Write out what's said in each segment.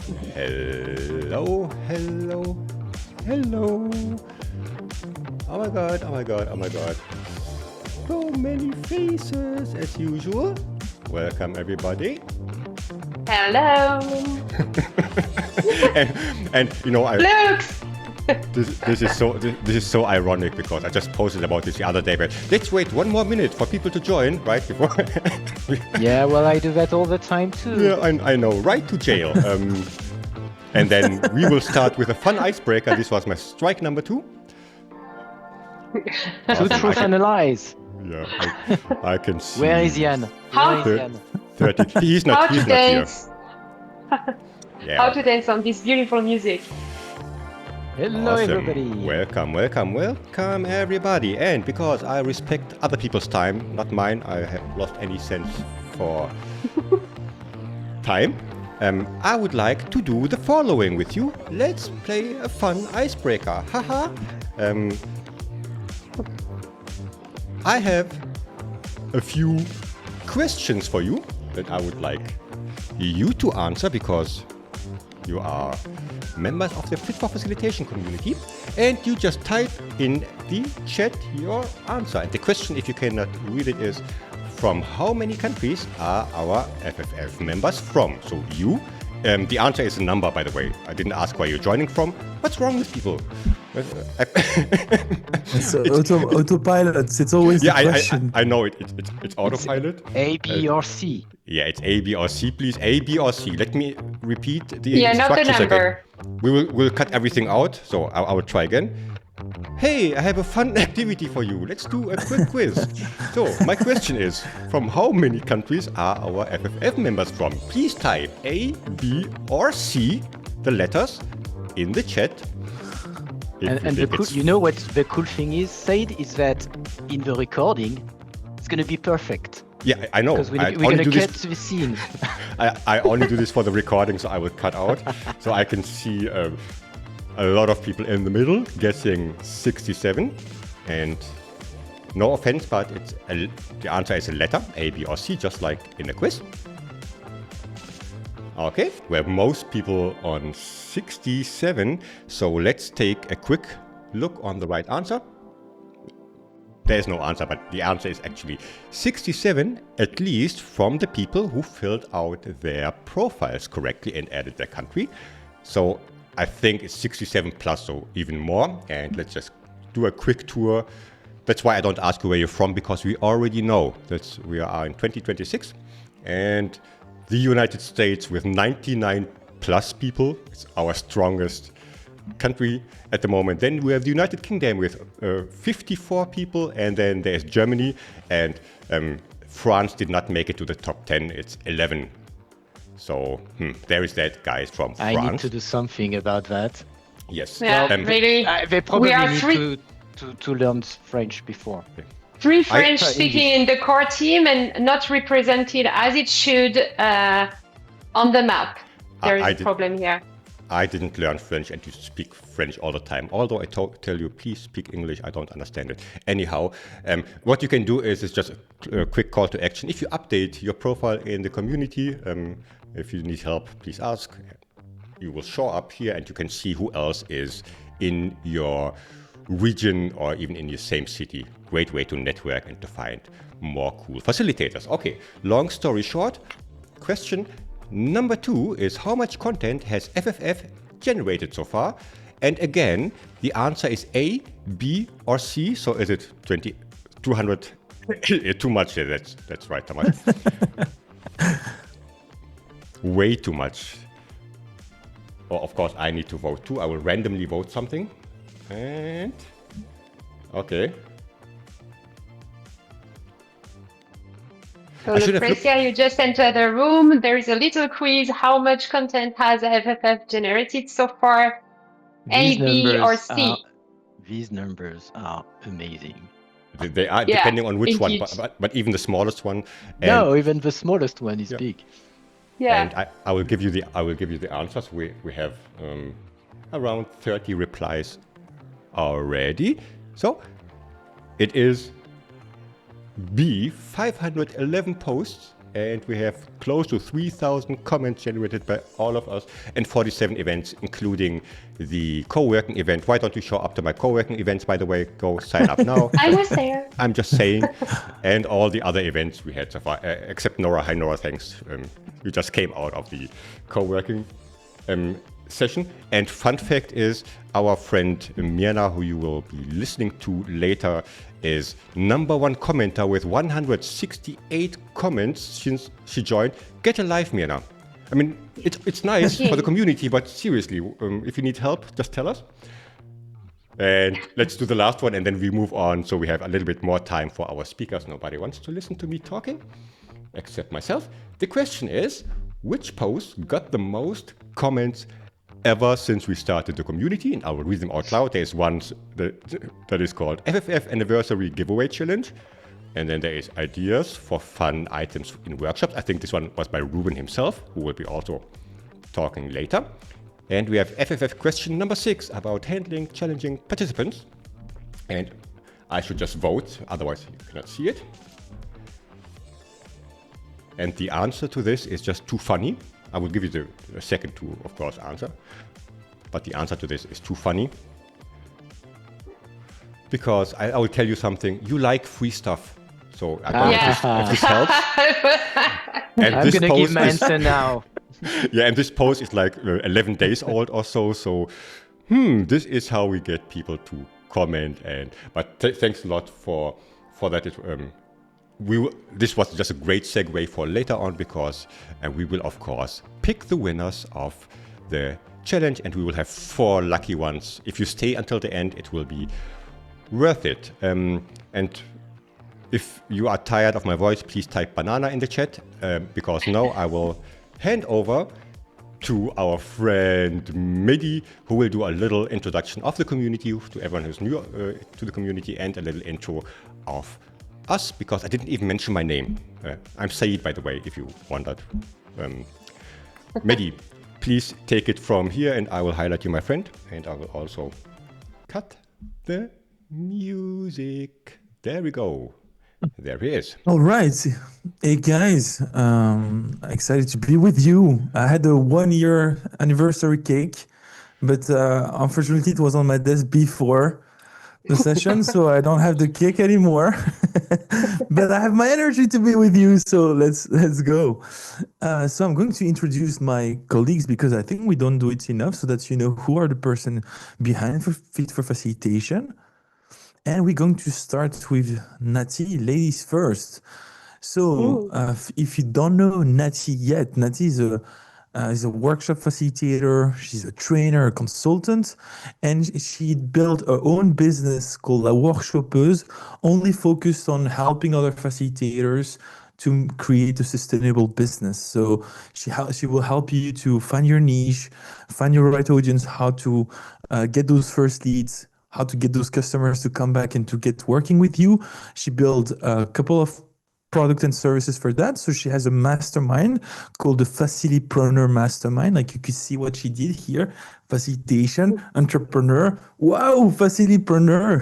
Hello, hello, hello. Oh my god, oh my god, oh my god. So many faces as usual. Welcome everybody. Hello. and you know, Looks. this is so ironic because I just posted about this the other day, but let's wait one more minute for people to join right before. Yeah, well, I do that all the time too. Yeah, I know, right to jail. And then we will start with a fun icebreaker. This was my strike number 2. Two truths and a lies. Yeah, I can see. Where is Jan? How- Where is Jan? 30. He's not here. Yeah. How to dance on this beautiful music. Hello, Awesome. everybody. Welcome everybody. And because I respect other people's time, not mine, I have lost any sense for time. I would like to do the following with you. Let's play a fun icebreaker. Haha. I have a few questions for you that I would like you to answer because you are members of the Fit for Facilitation community, and you just type in the chat your answer. And the question, if you cannot read it, is from how many countries are our FFF members from? So you, the answer is a number, by the way. I didn't ask where you're joining from. What's wrong with people? It's autopilot. It's always the question. I know it's autopilot. A, B, or C. Yeah, it's A, B, or C, please. A, B, or C. Let me repeat the Yeah, not the instructions number. again. We'll cut everything out, so I will try again. Hey, I have a fun activity for you. Let's do a quick quiz. So, my question is, from how many countries are our FFF members from? Please type A, B, or C, the letters, in the chat. And the cool, you know what the cool thing is, Said, is that in the recording, it's going to be perfect. Yeah, I know. Because we're going to cut the scene. I only do this for the recording, so I will cut out. So I can see a lot of people in the middle guessing 67. And no offense, but the answer is a letter, A, B, or C, just like in a quiz. Okay, we have most people on 67. So let's take a quick look on the right answer. There's no answer, but the answer is actually 67, at least from the people who filled out their profiles correctly and added their country. So I think it's 67 plus, so even more. And let's just do a quick tour. That's why I don't ask you where you're from, because we already know that we are in 2026. And the United States with 99 plus people, it's our strongest country at the moment. Then we have the United Kingdom with 54 people, and then there's Germany, and France did not make it to the top 10. It's 11. So there is that, guys, from France. I need to do something about that. Yes. Yeah, really. They probably are need to learn French before. 3 French speaking in the core team and not represented as it should on the map. There is a problem here. I didn't learn French and you speak French all the time. Although I tell you, please speak English, I don't understand it. Anyhow, what you can do is just a quick call to action. If you update your profile in the community, if you need help, please ask. You will show up here and you can see who else is in your region or even in your same city. Great way to network and to find more cool facilitators. Okay, long story short, question number 2 is how much content has FFF generated so far? And again, the answer is A, B, or C. So is it 200? Too much. That's right, Thomas. Way too much. Oh, of course, I need to vote too. I will randomly vote something. And okay. So Lucrecia, you just entered the room. There is a little quiz. How much content has FFF generated so far? A, B, or C? These numbers are amazing. They are, depending on which one, but even the smallest one. No, even the smallest one is big. Yeah. And I will give you the answers. We have around 30 replies already. So it is B, 511 posts and we have close to 3,000 comments generated by all of us, and 47 events, including the co-working event. Why don't you show up to my co-working events, by the way? Go sign up now. I was there. I'm just saying. And all the other events we had so far, except Nora. Hi, Nora, thanks. You just came out of the co-working session. And fun fact is, our friend Mirna, who you will be listening to later, is #1 commenter with 168 comments since she joined. Get a life, Mirna. I mean, it's nice for the community, but seriously, if you need help, just tell us. And let's do the last one, and then we move on, so we have a little bit more time for our speakers. Nobody wants to listen to me talking, except myself. The question is, which post got the most comments ever since we started the community? And I will read them out loud. There's one that is called FFF Anniversary Giveaway Challenge. And then there is ideas for fun items in workshops. I think this one was by Ruben himself, who will be also talking later. And we have FFF question number 6 about handling challenging participants. And I should just vote, otherwise you cannot see it. And the answer to this is just too funny. I will give you the second to, of course, answer. But the answer to this is too funny. Because I will tell you something. You like free stuff. So I don't know if this helps. And I'm going to give my answer now. Yeah, and this post is like 11 days old or so. So, this is how we get people to comment. But thanks a lot for that. This was just a great segue for later on, because we will, of course, pick the winners of the challenge, and we will have 4 lucky ones. If you stay until the end, it will be worth it. And if you are tired of my voice, please type banana in the chat, because now I will hand over to our friend Mehdi, who will do a little introduction of the community to everyone who's new to the community, and a little intro of us, because I didn't even mention my name. I'm Saeed, by the way, if you wondered. Mehdi, please take it from here, and I will highlight you, my friend, and I will also cut the music. There we go. There he is. All right. Hey, guys. Excited to be with you. I had a 1-year anniversary cake, but unfortunately it was on my desk before the session, so I don't have the cake anymore. But I have my energy to be with you, so let's go. So I'm going to introduce my colleagues, because I think we don't do it enough, so that you know who are the person behind Fit for Facilitation. And we're going to start with Nati, ladies first. So if you don't know Nati yet, Nati is a workshop facilitator. She's a trainer, a consultant, and she built her own business called La Workshopeuse, only focused on helping other facilitators to create a sustainable business. So she will help you to find your niche, find your right audience, how to get those first leads, how to get those customers to come back and to get working with you. She built a couple of products and services for that. So she has a mastermind called the Facilipreneur Mastermind. Like you can see what she did here. Facilitation, entrepreneur. Wow, Facilipreneur.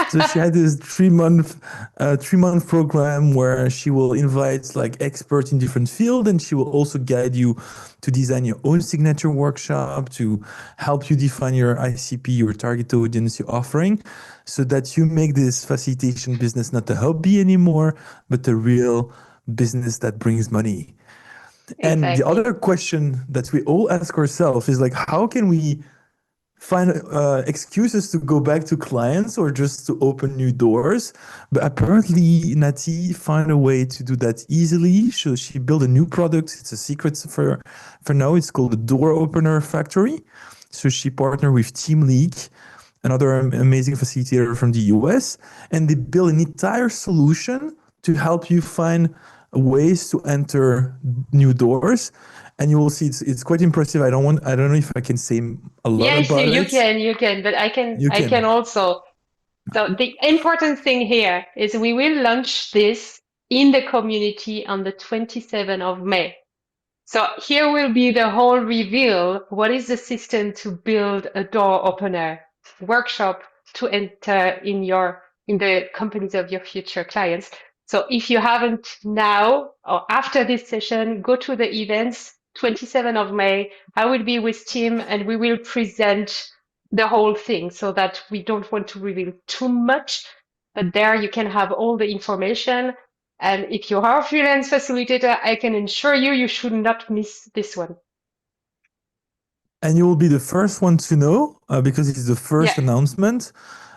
So she had this 3-month program where she will invite like experts in different fields, and she will also guide you to design your own signature workshop, to help you define your ICP, your target audience, your offering, so that you make this facilitation business not a hobby anymore, but a real business that brings money. Exactly. And the other question that we all ask ourselves is like, how can we find excuses to go back to clients or just to open new doors? But apparently Nati found a way to do that easily. So she built a new product. It's a secret for now. It's called the Door Opener Factory. So she partnered with Team Leak, another amazing facilitator from the US, and they built an entire solution to help you find ways to enter new doors. And you will see it's quite impressive. I don't know if I can say a lot about it. Yes, you can, but I can also. So the important thing here is we will launch this in the community on the 27th of May. So here will be the whole reveal. What is the system to build a door opener workshop to enter in the companies of your future clients? So if you haven't now or after this session, go to the events, 27th of May. I will be with Tim and we will present the whole thing so that we don't want to reveal too much, but there you can have all the information. And if you are a freelance facilitator, I can assure you, you should not miss this one. And you will be the first one to know because it's the first announcement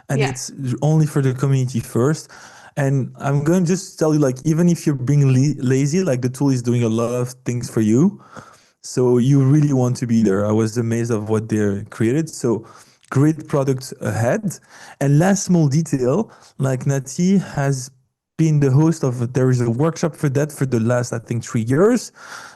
and it's only for the community first. And I'm going to just tell you, like, even if you're being lazy, like the tool is doing a lot of things for you. So you really want to be there. I was amazed of what they created. So great product ahead. And last small detail, like Nati has been the host of, there is a workshop for that for the last, I think, 3 years.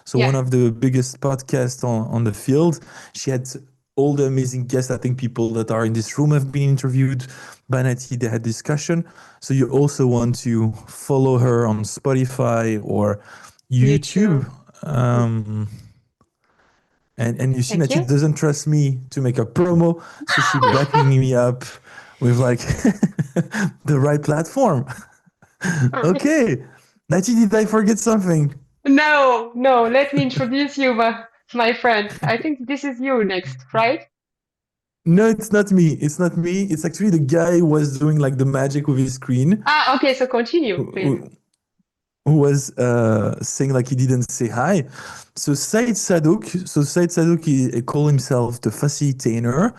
So one of the biggest podcasts on the field. She had all the amazing guests. I think people that are in this room have been interviewed by Nati. They had discussion. So you also want to follow her on Spotify or YouTube. And you see Nati doesn't trust me to make a promo. So she's backing me up with like the right platform. Okay. Nati, did I forget something? No, let me introduce you, my friend. I think this is you next, right? No, it's not me. It's not me. It's actually the guy who was doing like the magic with his screen. Okay, so continue, please. Who was saying like he didn't say hi. So Said Sadouk. So Said Sadouk, he called himself the facilitator.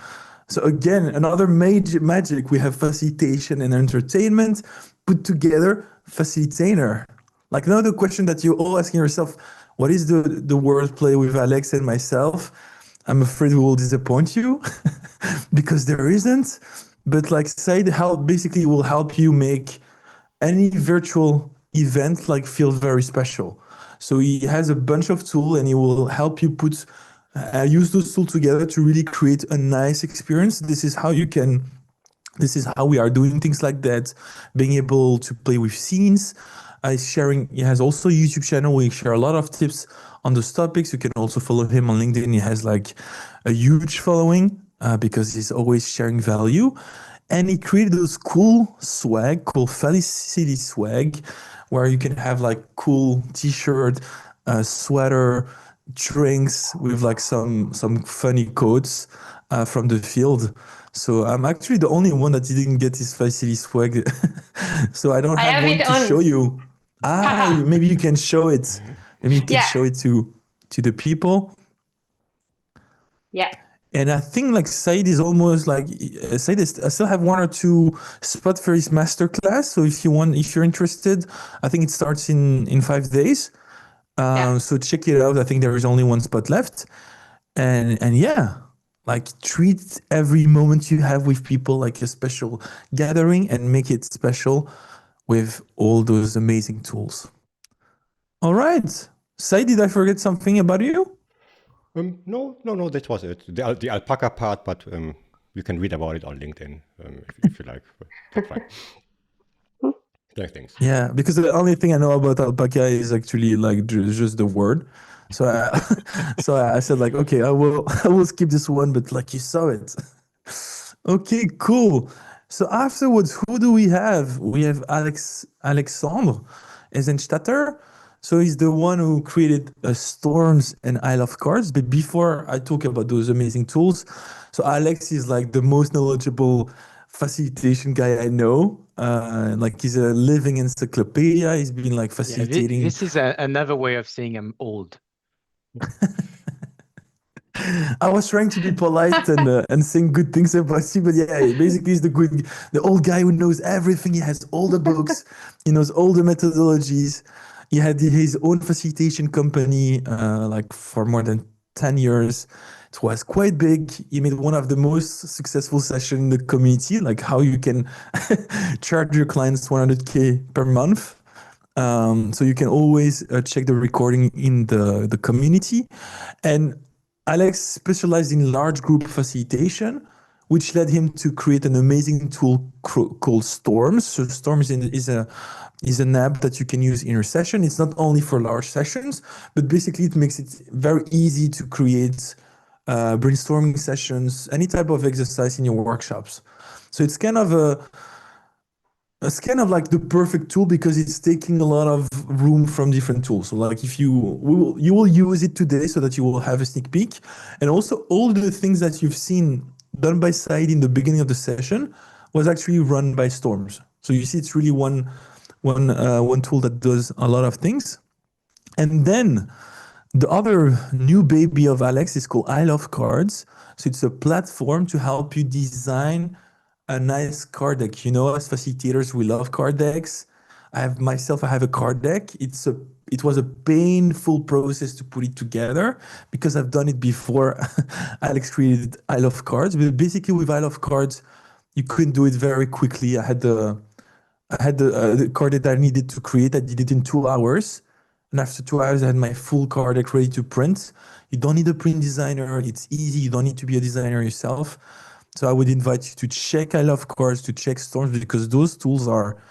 So again, another major magic. We have facilitation and entertainment put together, facilitator. Like now the question that you're all asking yourself, what is the wordplay with Alex and myself? I'm afraid we will disappoint you because there isn't. But like Said, basically will help you make any virtual event like feel very special. So he has a bunch of tools and he will help you use those tools together to really create a nice experience. This is how we are doing things like that, being able to play with scenes. He has also a YouTube channel where he shares a lot of tips on those topics. You can also follow him on LinkedIn. He has like a huge following because he's always sharing value. And he created those cool Felicity swag, where you can have like cool t-shirt, sweater, drinks with like some funny quotes from the field. So I'm actually the only one that didn't get his Felicity swag. So I don't have one to show you. Maybe you can show it. Maybe you can show it to the people. Yeah. And I think like Said is almost like I still have 1 or 2 spots for his masterclass. So if you're interested, I think it starts in 5 days. So check it out. I think there is only 1 spot left. And like treat every moment you have with people like a special gathering and make it special with all those amazing tools. All right. Said, did I forget something about you? No, that was it. The alpaca part, but you can read about it on LinkedIn if you like. That's fine. Thanks. Yeah, because the only thing I know about alpaca is actually like just the word. So I said like, okay, I will skip this one, but like you saw it. Okay, cool. So afterwards, who do we have? We have Alexandre Eisenstatter. So he's the one who created Stormz and I Love Cards. But before I talk about those amazing tools, so Alex is like the most knowledgeable facilitation guy I know. Like he's a living encyclopedia. He's been like facilitating. This is another way of saying I'm old. I was trying to be polite and saying good things about you, but basically he's the old guy who knows everything. He has all the books. He knows all the methodologies. He had his own facilitation company like for more than 10 years. It was quite big. He made one of the most successful sessions in the community, like how you can charge your clients 100K per month. So you can always check the recording in the community. And Alex specialized in large group facilitation, which led him to create an amazing tool called Stormz. So Stormz is an app that you can use in your session. It's not only for large sessions, but basically it makes it very easy to create brainstorming sessions, any type of exercise in your workshops. So it's kind of it's kind of like the perfect tool because it's taking a lot of room from different tools. So like if you will use it today so that you will have a sneak peek, and also all the things that you've seen done by Said in the beginning of the session was actually run by Stormz. So you see, it's really one tool that does a lot of things. And then the other new baby of Alex is called I Love Cards. So it's a platform to help you design a nice card deck. You know, as facilitators, we love card decks. I have a card deck. It was a painful process to put it together because I've done it before. Alex created I Love Cards, but basically with I Love Cards, you couldn't do it very quickly. I had the card that I needed to create. I did it in 2 hours. And after 2 hours, I had my full card deck ready to print. You don't need a print designer. It's easy. You don't need to be a designer yourself. So I would invite you to check I Love Cards, to check Stormz, because those tools are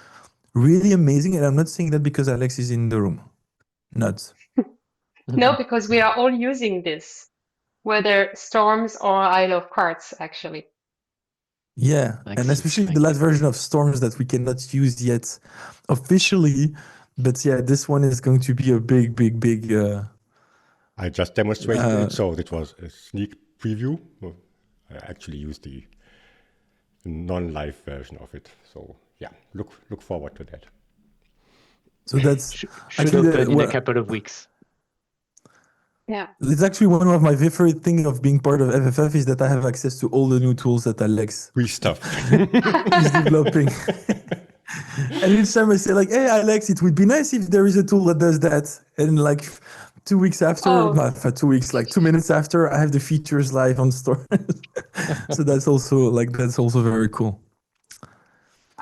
really amazing. And I'm not saying that because Alex is in the room. Not. No, because we are all using this, whether Stormz or I Love Cards, actually. Yeah, and especially the last version of Stormz that we cannot use yet officially. But yeah, this one is going to be a big. I just demonstrated it, so it was a sneak preview. I actually used the non-live version of it. So yeah, look forward to that. So that's should open in a couple of weeks. Yeah, it's actually one of my favorite things of being part of FFF is that I have access to all the new tools that Alex Free stuff is developing. And each time I say like, "Hey Alex, it would be nice if there is a tool that does that," and like 2 weeks after, for 2 weeks, like 2 minutes after, I have the features live on store. So that's also very cool.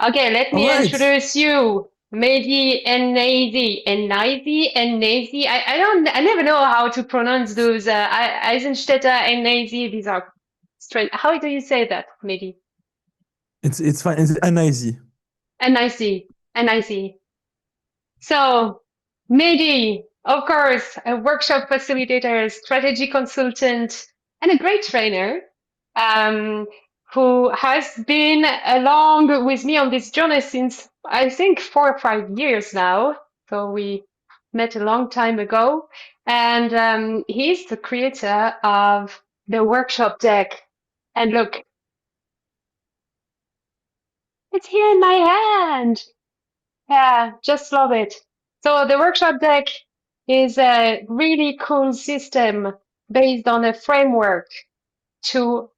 Okay, let me introduce you, Mehdi and Nazi, and Nazi and Nazi. I never know how to pronounce those. Eisenstetter and Nazi. These are strange. How do you say that, Mehdi? It's fine. It's Nazi. Nazi. So, Mehdi, of course, a workshop facilitator, strategy consultant, and a great trainer. Who has been along with me on this journey since, I think, 4 or 5 years now. So we met a long time ago. And he's the creator of the workshop deck. And look, it's here in my hand. Yeah, just love it. So the workshop deck is a really cool system based on a framework to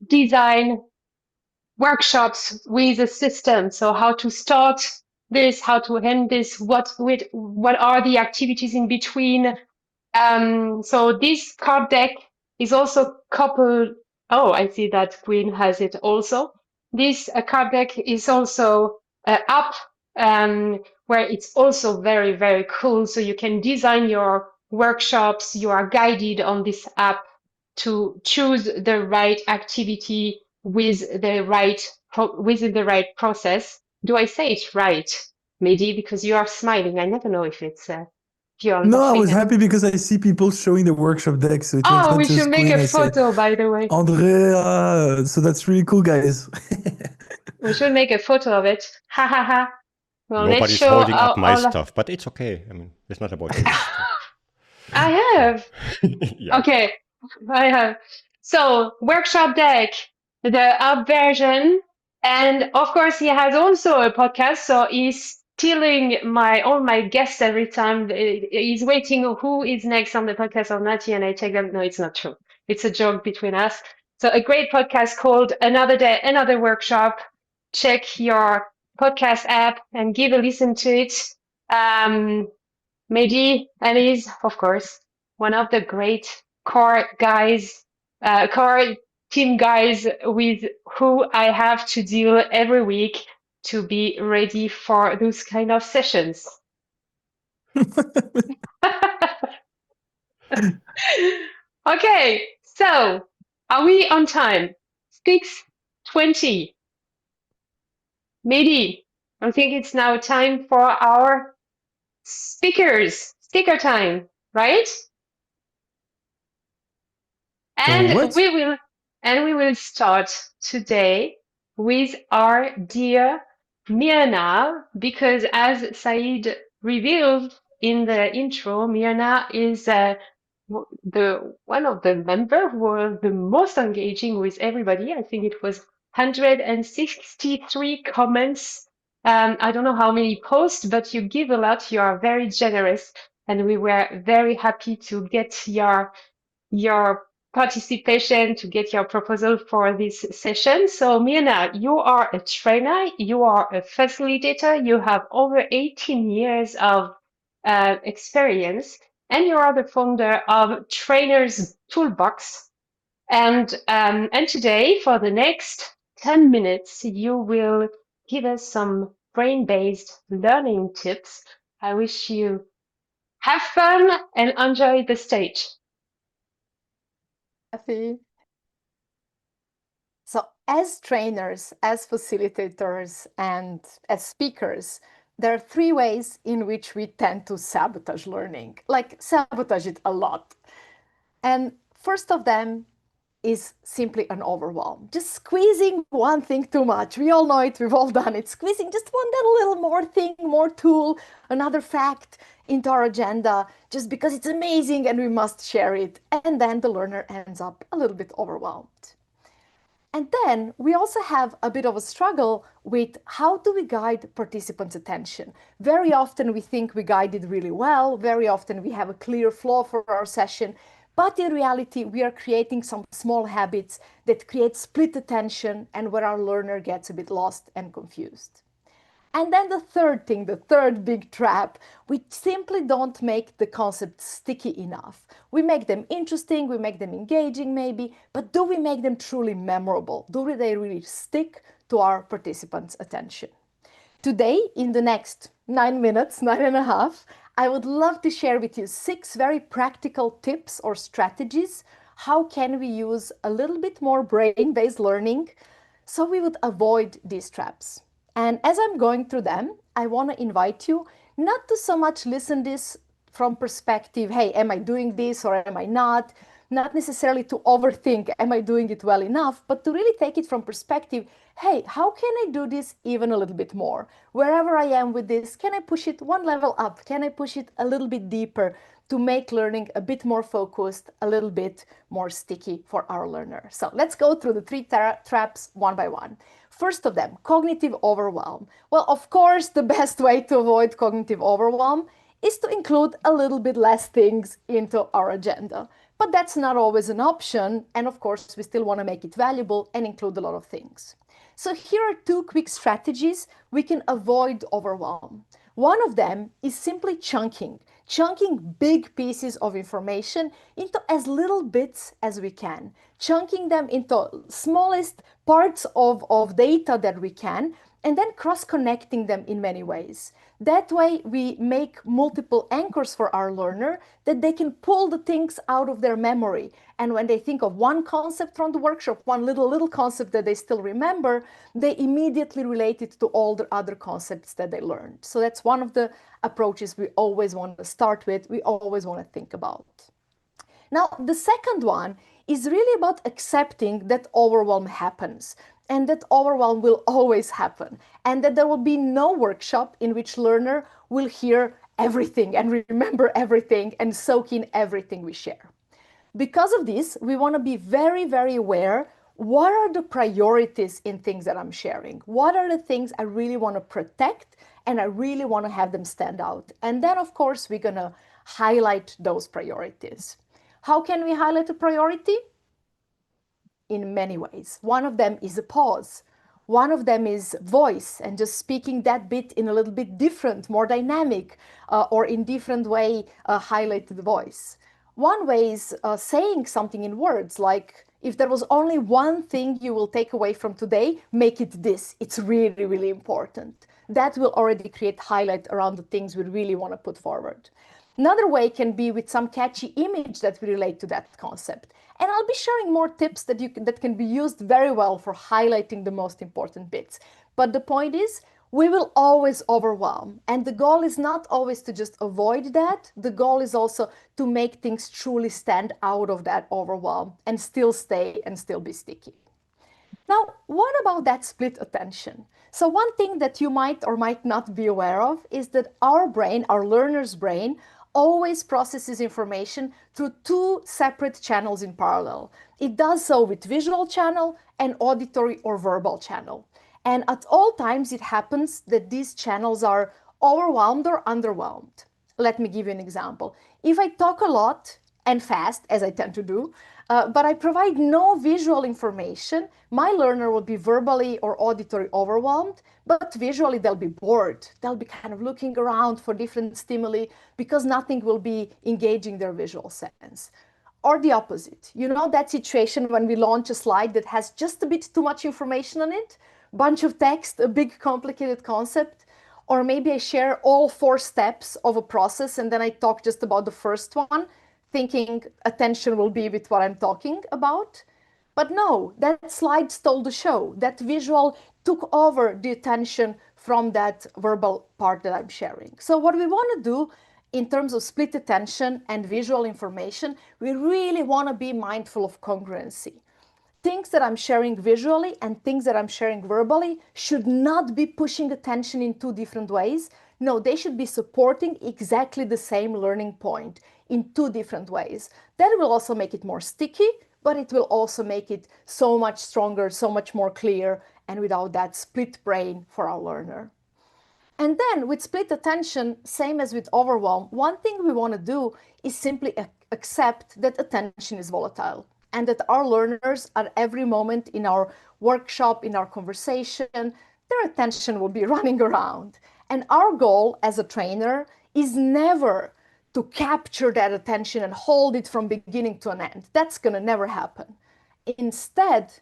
design workshops with a system. So how to start this, how to end this, what are the activities in between. So this card deck is also coupled. Oh, I see that Gwyn has it also. This card deck is also an app where it's also very, very cool. So you can design your workshops. You are guided on this app to choose the right activity within the right process. Do I say it right, Mehdi? Because you are smiling. I never know if it's you're No, laughing. I was happy because I see people showing the workshop deck. So it was not we just should make Gwyn. a photo, by the way. Andrea, so that's really cool, guys. We should make a photo of it. Ha ha ha. Well, Nobody's holding up my stuff, but it's okay. I mean, it's not about me. I have. Yeah. Okay, I have. So workshop deck, the app version, and of course he has also a podcast. So he's stealing all my guests every time. He's waiting who is next on the podcast of Nati, and I take them. No, it's not true. It's a joke between us. So a great podcast called Another Day, Another Workshop. Check your podcast app and give a listen to it. Mehdi and is, of course, one of the great core team guys with who I have to deal every week to be ready for those kind of sessions. Okay, so are we on time? 6:20. Mehdi, I think it's now time for our speaker time, right? And we will start today with our dear Mirna, because as Said revealed in the intro, Mirna is one of the members who was the most engaging with everybody. I think it was 163 comments. I don't know how many posts, but you give a lot. You are very generous, and we were very happy to get your participation, to get your proposal for this session. So Mirna, you are a trainer, you are a facilitator, you have over 18 years of experience, and you are the founder of Trainers Toolbox. And today, for the next 10 minutes, you will give us some brain-based learning tips. I wish you have fun and enjoy the stage. So as trainers, as facilitators, and as speakers, there are three ways in which we tend to sabotage learning, like sabotage it a lot. And first of them is simply an overwhelm, just squeezing one thing too much. We all know it, we've all done it, squeezing just one little more thing, more tool, another fact into our agenda, just because it's amazing and we must share it. And then the learner ends up a little bit overwhelmed. And then we also have a bit of a struggle with how do we guide participants' attention. Very often we think we guided really well. Very often we have a clear flow for our session. But in reality, we are creating some small habits that create split attention and where our learner gets a bit lost and confused. And then the third thing, the third big trap, we simply don't make the concepts sticky enough. We make them interesting, we make them engaging maybe, but do we make them truly memorable? Do they really stick to our participants' attention? Today, in the next 9 minutes, 9.5, I would love to share with you 6 very practical tips or strategies. How can we use a little bit more brain-based learning so we would avoid these traps? And as I'm going through them, I want to invite you not to so much listen this from perspective, hey, am I doing this or am I not? Not necessarily to overthink, am I doing it well enough? But to really take it from perspective, hey, how can I do this even a little bit more? Wherever I am with this, can I push it one level up? Can I push it a little bit deeper to make learning a bit more focused, a little bit more sticky for our learner? So let's go through the 3 traps one by one. First of them, cognitive overwhelm. Well, of course, the best way to avoid cognitive overwhelm is to include a little bit less things into our agenda. But that's not always an option. And of course, we still want to make it valuable and include a lot of things. So here are 2 quick strategies we can avoid overwhelm. One of them is simply chunking big pieces of information into as little bits as we can, chunking them into smallest parts of data that we can, and then cross-connecting them in many ways. That way, we make multiple anchors for our learner that they can pull the things out of their memory. And when they think of one concept from the workshop, one little concept that they still remember, they immediately relate it to all the other concepts that they learned. So that's one of the approaches we always want to start with, we always want to think about. Now, the second one is really about accepting that overwhelm happens. And that overwhelm will always happen, and that there will be no workshop in which learner will hear everything and remember everything and soak in everything we share. Because of this, we want to be very, very aware, what are the priorities in things that I'm sharing? What are the things I really want to protect and I really want to have them stand out? And then, of course, we're going to highlight those priorities. How can we highlight a priority? In many ways. One of them is a pause. One of them is voice and just speaking that bit in a little bit different, more dynamic, or in different way, highlight the voice. One way is saying something in words, like if there was only one thing you will take away from today, make it this. It's really, really important. That will already create highlight around the things we really want to put forward. Another way can be with some catchy image that we relate to that concept. And I'll be sharing more tips that can be used very well for highlighting the most important bits. But the point is, we will always overwhelm. And the goal is not always to just avoid that. The goal is also to make things truly stand out of that overwhelm and still stay and still be sticky. Now, what about that split attention? So one thing that you might or might not be aware of is that our brain, our learner's brain, always processes information through two separate channels in parallel. It does so with visual channel and auditory or verbal channel. And at all times, it happens that these channels are overwhelmed or underwhelmed. Let me give you an example. If I talk a lot and fast, as I tend to do, but I provide no visual information, my learner will be verbally or auditory overwhelmed, but visually they'll be bored. They'll be kind of looking around for different stimuli because nothing will be engaging their visual sense. Or the opposite. You know that situation when we launch a slide that has just a bit too much information on it, bunch of text, a big complicated concept, or maybe I share all 4 steps of a process and then I talk just about the first one, thinking attention will be with what I'm talking about. But no, that slide stole the show. That visual took over the attention from that verbal part that I'm sharing. So what we want to do in terms of split attention and visual information, we really want to be mindful of congruency. Things that I'm sharing visually and things that I'm sharing verbally should not be pushing attention in 2 different ways. No, they should be supporting exactly the same learning point in 2 different ways. That will also make it more sticky, but it will also make it so much stronger, so much more clear, and without that split brain for our learner. And then with split attention, same as with overwhelm, one thing we want to do is simply accept that attention is volatile and that our learners at every moment in our workshop, in our conversation, their attention will be running around. And our goal as a trainer is never to capture that attention and hold it from beginning to an end. That's going to never happen. Instead,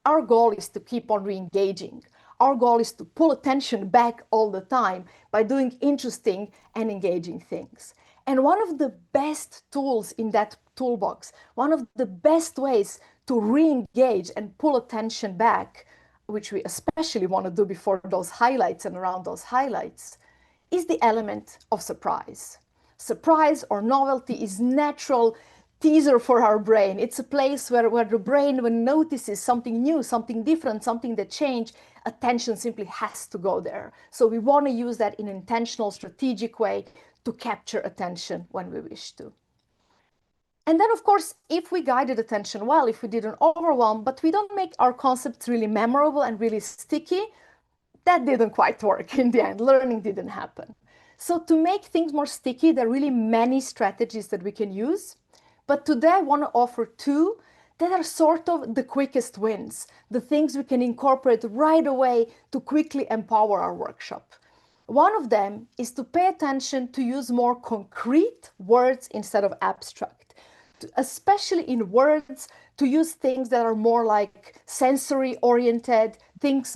our goal is to keep on re-engaging. Our goal is to pull attention back all the time by doing interesting and engaging things. And one of the best tools in that toolbox, one of the best ways to re-engage and pull attention back, which we especially want to do before those highlights and around those highlights, is the element of surprise. Surprise or novelty is natural teaser for our brain. It's a place where the brain, when it notices something new, something different, something that changed, attention simply has to go there. So we want to use that in an intentional, strategic way to capture attention when we wish to. And then, of course, if we guided attention well, if we didn't overwhelm, but we don't make our concepts really memorable and really sticky, that didn't quite work in the end. Learning didn't happen. So to make things more sticky, there are really many strategies that we can use. But today I want to offer 2 that are sort of the quickest wins, the things we can incorporate right away to quickly empower our workshop. One of them is to pay attention to use more concrete words instead of abstract, especially in words, to use things that are more like sensory oriented,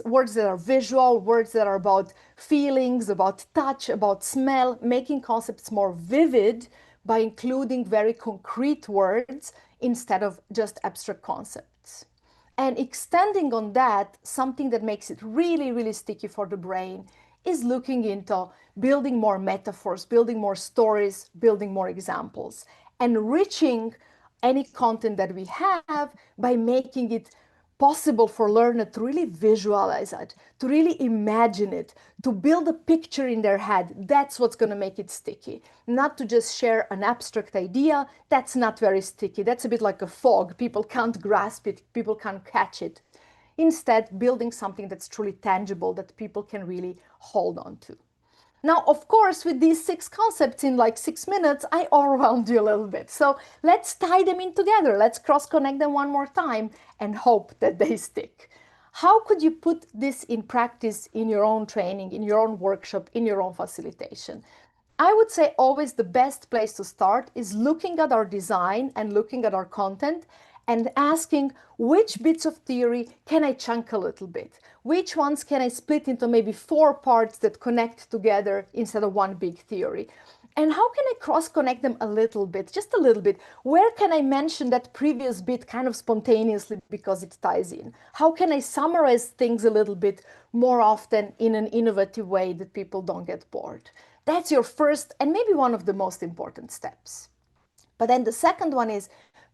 words that are visual, words that are about feelings, about touch, about smell, making concepts more vivid by including very concrete words instead of just abstract concepts. And extending on that, something that makes it really, really sticky for the brain is looking into building more metaphors, building more stories, building more examples, enriching any content that we have by making it possible for learners to really visualize it, to really imagine it, to build a picture in their head. That's what's going to make it sticky. Not to just share an abstract idea. That's not very sticky. That's a bit like a fog. People can't grasp it. People can't catch it. Instead, building something that's truly tangible that people can really hold on to. Now, of course, with these 6 concepts in like 6 minutes, I overwhelmed you a little bit. So let's tie them in together. Let's cross-connect them one more time and hope that they stick. How could you put this in practice in your own training, in your own workshop, in your own facilitation? I would say always the best place to start is looking at our design and looking at our content and asking which bits of theory can I chunk a little bit? Which ones can I split into maybe 4 parts that connect together instead of one big theory? And how can I cross-connect them a little bit, just a little bit? Where can I mention that previous bit kind of spontaneously because it ties in? How can I summarize things a little bit more often in an innovative way that people don't get bored? That's your first and maybe one of the most important steps. But then the second one is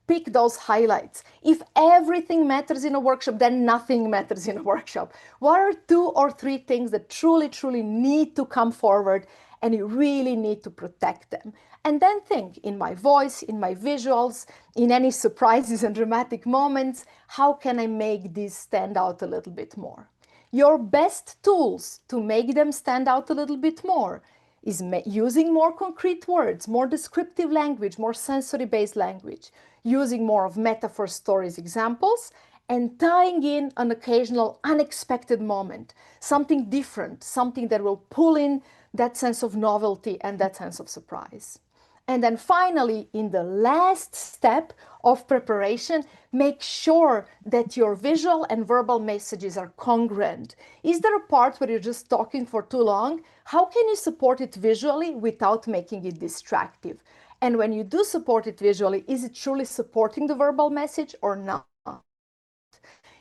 pick those highlights. If everything matters in a workshop, then nothing matters in a workshop. What are 2 or 3 things that truly, truly need to come forward, and you really need to protect them? And then think, in my voice, in my visuals, in any surprises and dramatic moments, how can I make these stand out a little bit more? Your best tools to make them stand out a little bit more is using more concrete words, more descriptive language, more sensory-based language, using more of metaphor, stories, examples, and tying in an occasional unexpected moment, something different, something that will pull in that sense of novelty and that sense of surprise. And then finally, in the last step of preparation, make sure that your visual and verbal messages are congruent. Is there a part where you're just talking for too long? How can you support it visually without making it distractive? And when you do support it visually, is it truly supporting the verbal message or not?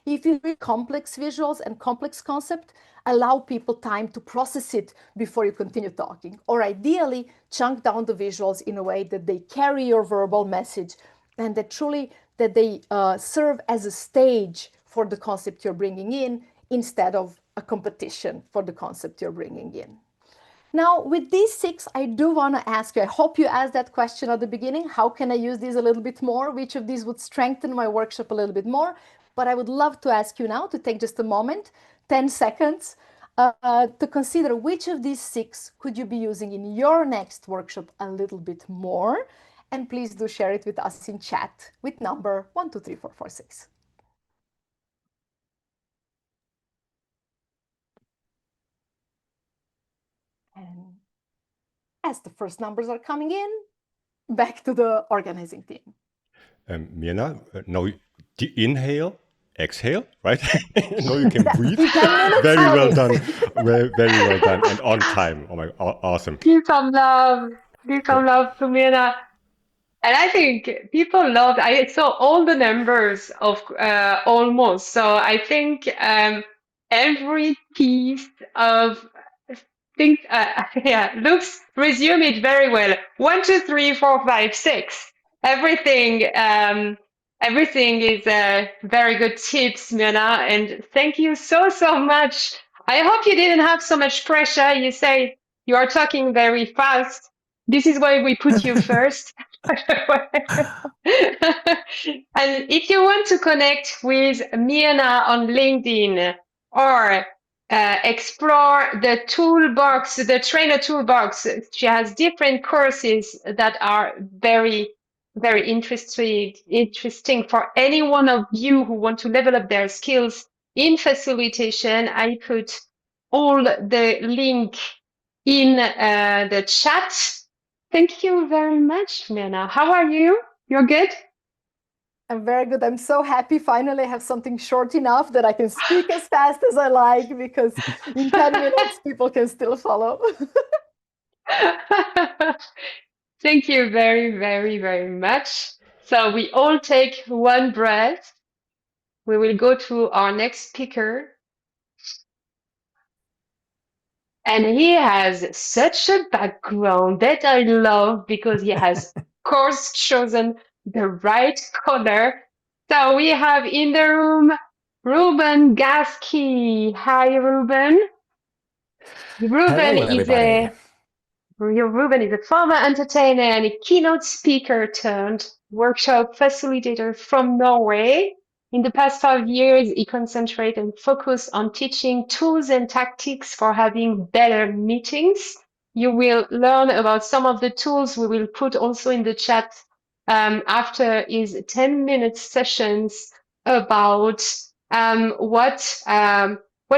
If you read complex visuals and complex concept, allow people time to process it before you continue talking. Or ideally, chunk down the visuals in a way that they carry your verbal message and that they serve as a stage for the concept you're bringing in instead of a competition for the concept you're bringing in. Now, with these 6, I do want to ask you, I hope you asked that question at the beginning, how can I use these a little bit more? Which of these would strengthen my workshop a little bit more? But I would love to ask you now to take just a moment, 10 seconds, to consider which of these 6 could you be using in your next workshop a little bit more. And please do share it with us in chat with number 1, 2, 3, 4, 5, 6. And as the first numbers are coming in, back to the organizing team. Mirna, now inhale, exhale, right? Now you can breathe. Very well done. Very well done. And on time. Oh my, awesome. Give some love. Give some love to Mirna. And I think people loved, I saw all the numbers of almost. So I think every piece of things, looks, resume it very well. 1, 2, 3, 4, 5, 6. Everything is very good tips, Mirna. And thank you so much. I hope you didn't have so much pressure. You say you are talking very fast. This is why we put you first. And if you want to connect with Mirna on LinkedIn or explore the toolbox, the trainer toolbox, she has different courses that are very, very interesting for any one of you who want to level up their skills in facilitation. I put all the link in the chat. Thank you very much, Mirna. How are you? You're good? I'm very good. I'm so happy finally I have something short enough that I can speak as fast as I like, because in 10 minutes people can still follow. Thank you very, very, very much. So we all take one breath. We will go to our next speaker. And he has such a background that I love, because he has, of course, chosen the right color. So we have in the room Ruben Gazki. Hi, Ruben. Ruben is a former entertainer and a keynote speaker turned workshop facilitator from Norway. In the past 5 years, he concentrated and focused on teaching tools and tactics for having better meetings. You will learn about some of the tools we will put also in the chat after his 10-minute sessions about what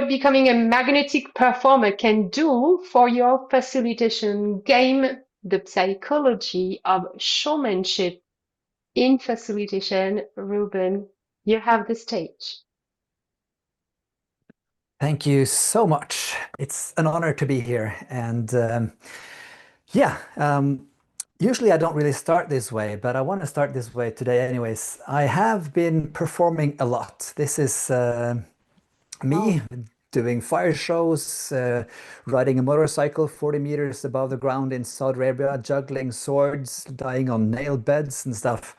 becoming a magnetic performer can do for your facilitation game, the psychology of showmanship in facilitation. Ruben, you have the stage. Thank you so much. It's an honor to be here. And usually I don't really start this way, but I want to start this way today anyways. I have been performing a lot. This is me doing fire shows, riding a motorcycle 40 meters above the ground in Saudi Arabia, juggling swords, dying on nail beds and stuff.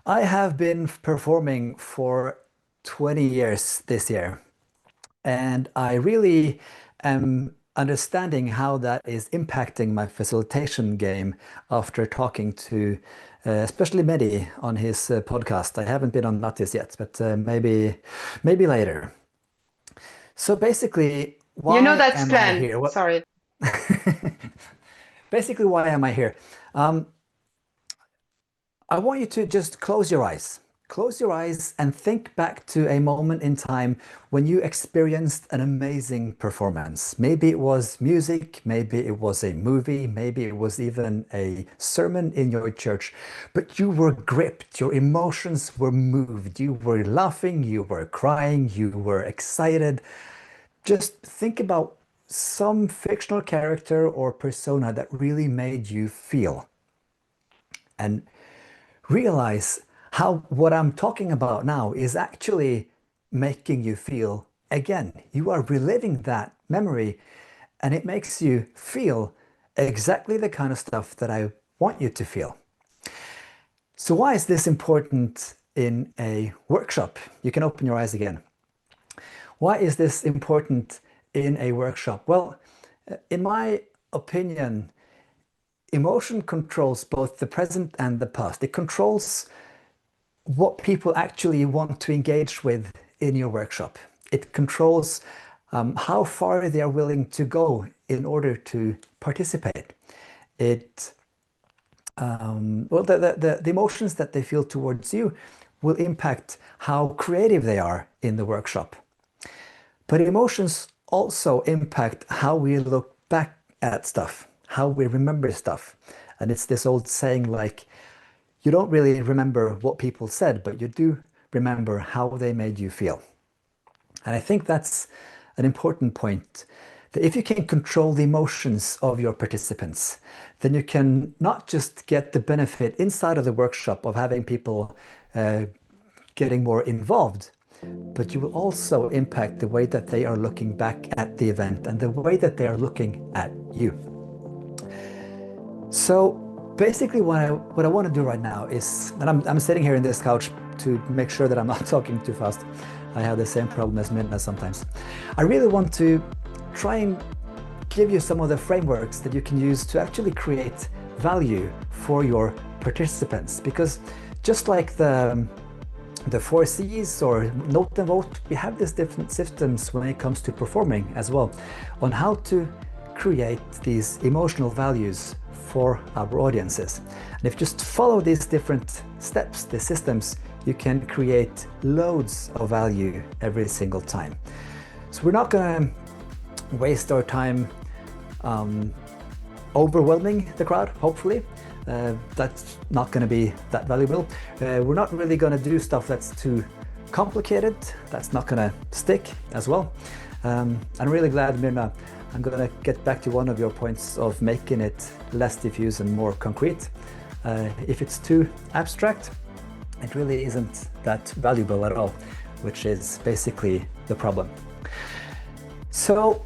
I have been performing for 20 years this year, and I really am understanding how that is impacting my facilitation game after talking to especially Mehdi on his podcast. I haven't been on Natis yet, but maybe later. So basically, why that's am planned. I here? Sorry. Basically, why am I here? I want you to just close your eyes. Close your eyes and think back to a moment in time when you experienced an amazing performance. Maybe it was music, maybe it was a movie, maybe it was even a sermon in your church, but you were gripped, your emotions were moved, you were laughing, you were crying, you were excited. Just think about some fictional character or persona that really made you feel. And realize how what I'm talking about now is actually making you feel again. You are reliving that memory, and it makes you feel exactly the kind of stuff that I want you to feel. So why is this important in a workshop? You can open your eyes again. Why is this important in a workshop? Well, in my opinion, emotion controls both the present and the past. It controls what people actually want to engage with in your workshop. It controls how far they are willing to go in order to participate. It, the emotions that they feel towards you will impact how creative they are in the workshop. But emotions also impact how we look back at stuff, how we remember stuff. And it's this old saying like, you don't really remember what people said, but you do remember how they made you feel. And I think that's an important point, that if you can control the emotions of your participants, then you can not just get the benefit inside of the workshop of having people getting more involved, but you will also impact the way that they are looking back at the event and the way that they are looking at you. So basically what I want to do right now is, and I'm sitting here in this couch to make sure that I'm not talking too fast. I have the same problem as Mirna sometimes. I really want to try and give you some of the frameworks that you can use to actually create value for your participants. Because just like the 4 C's or note and vote, we have these different systems when it comes to performing as well, on how to create these emotional values for our audiences. And if you just follow these different steps, the systems, you can create loads of value every single time. So we're not going to waste our time overwhelming the crowd, hopefully. That's not going to be that valuable. We're not really going to do stuff that's too complicated. That's not going to stick as well. I'm really glad, Mirna. I'm going to get back to one of your points of making it less diffuse and more concrete. If it's too abstract, it really isn't that valuable at all, which is basically the problem. So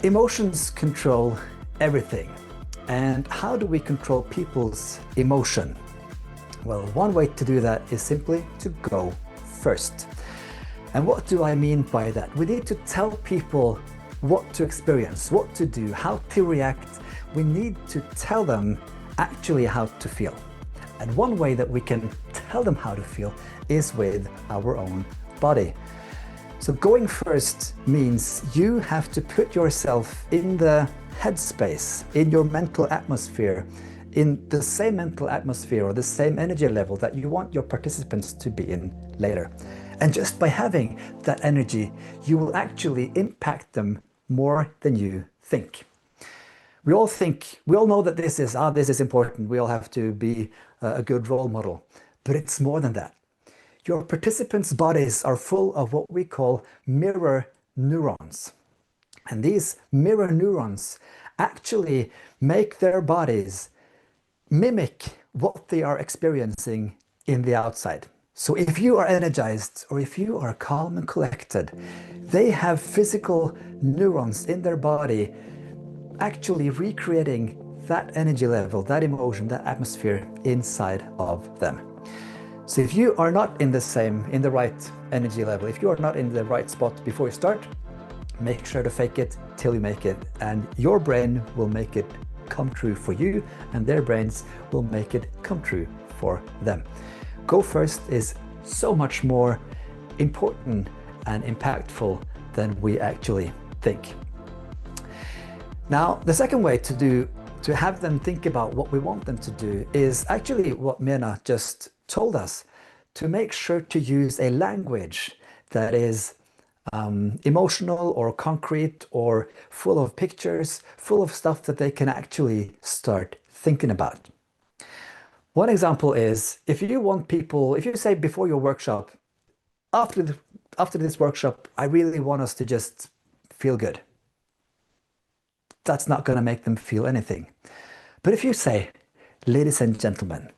emotions control everything. And how do we control people's emotion? Well, one way to do that is simply to go first. And what do I mean by that? We need to tell people what to experience, what to do, how to react. We need to tell them actually how to feel. And one way that we can tell them how to feel is with our own body. So going first means you have to put yourself in the headspace, in your mental atmosphere, in the same mental atmosphere or the same energy level that you want your participants to be in later. And just by having that energy, you will actually impact them more than you think. We all know that this is important. We all have to be a good role model, but it's more than that. Your participants' bodies are full of what we call mirror neurons. And these mirror neurons actually make their bodies mimic what they are experiencing in the outside. So if you are energized or if you are calm and collected, they have physical neurons in their body actually recreating that energy level, that emotion, that atmosphere inside of them. So if you are not in the right energy level, if you are not in the right spot before you start, make sure to fake it till you make it, and your brain will make it come true for you, and their brains will make it come true for them. Go first is so much more important and impactful than we actually think. Now, the second way to have them think about what we want them to do is actually what Mirna just told us, to make sure to use a language that is emotional or concrete or full of pictures, full of stuff that they can actually start thinking about. One example is if you say before your workshop, after this workshop, I really want us to just feel good. That's not going to make them feel anything. But if you say, ladies and gentlemen,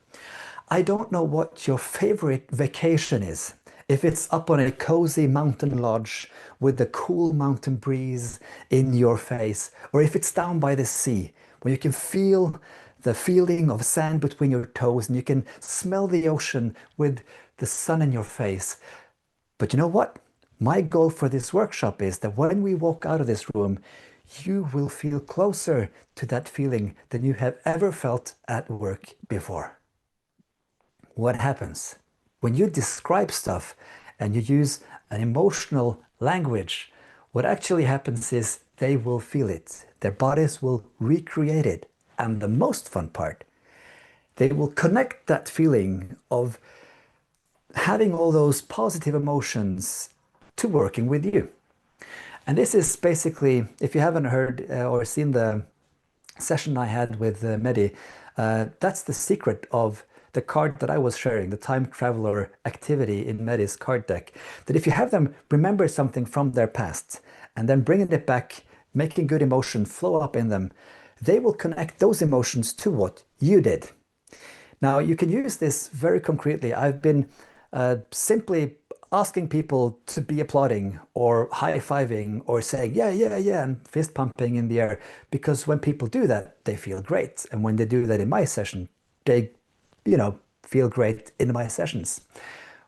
I don't know what your favorite vacation is. If it's up on a cozy mountain lodge with the cool mountain breeze in your face, or if it's down by the sea where you can feel the feeling of sand between your toes and you can smell the ocean with the sun in your face. But you know what? My goal for this workshop is that when we walk out of this room, you will feel closer to that feeling than you have ever felt at work before. What happens? When you describe stuff and you use an emotional language, what actually happens is they will feel it. Their bodies will recreate it. And the most fun part, they will connect that feeling of having all those positive emotions to working with you. And this is basically, if you haven't heard or seen the session I had with Mehdi, that's the secret of the card that I was sharing, the time traveler activity in Mehdi's card deck. That if you have them remember something from their past and then bringing it back, making good emotion flow up in them, they will connect those emotions to what you did. Now, you can use this very concretely. I've been simply asking people to be applauding or high-fiving or saying, yeah, and fist pumping in the air. Because when people do that, they feel great. And when they do that in my session, they, feel great in my sessions,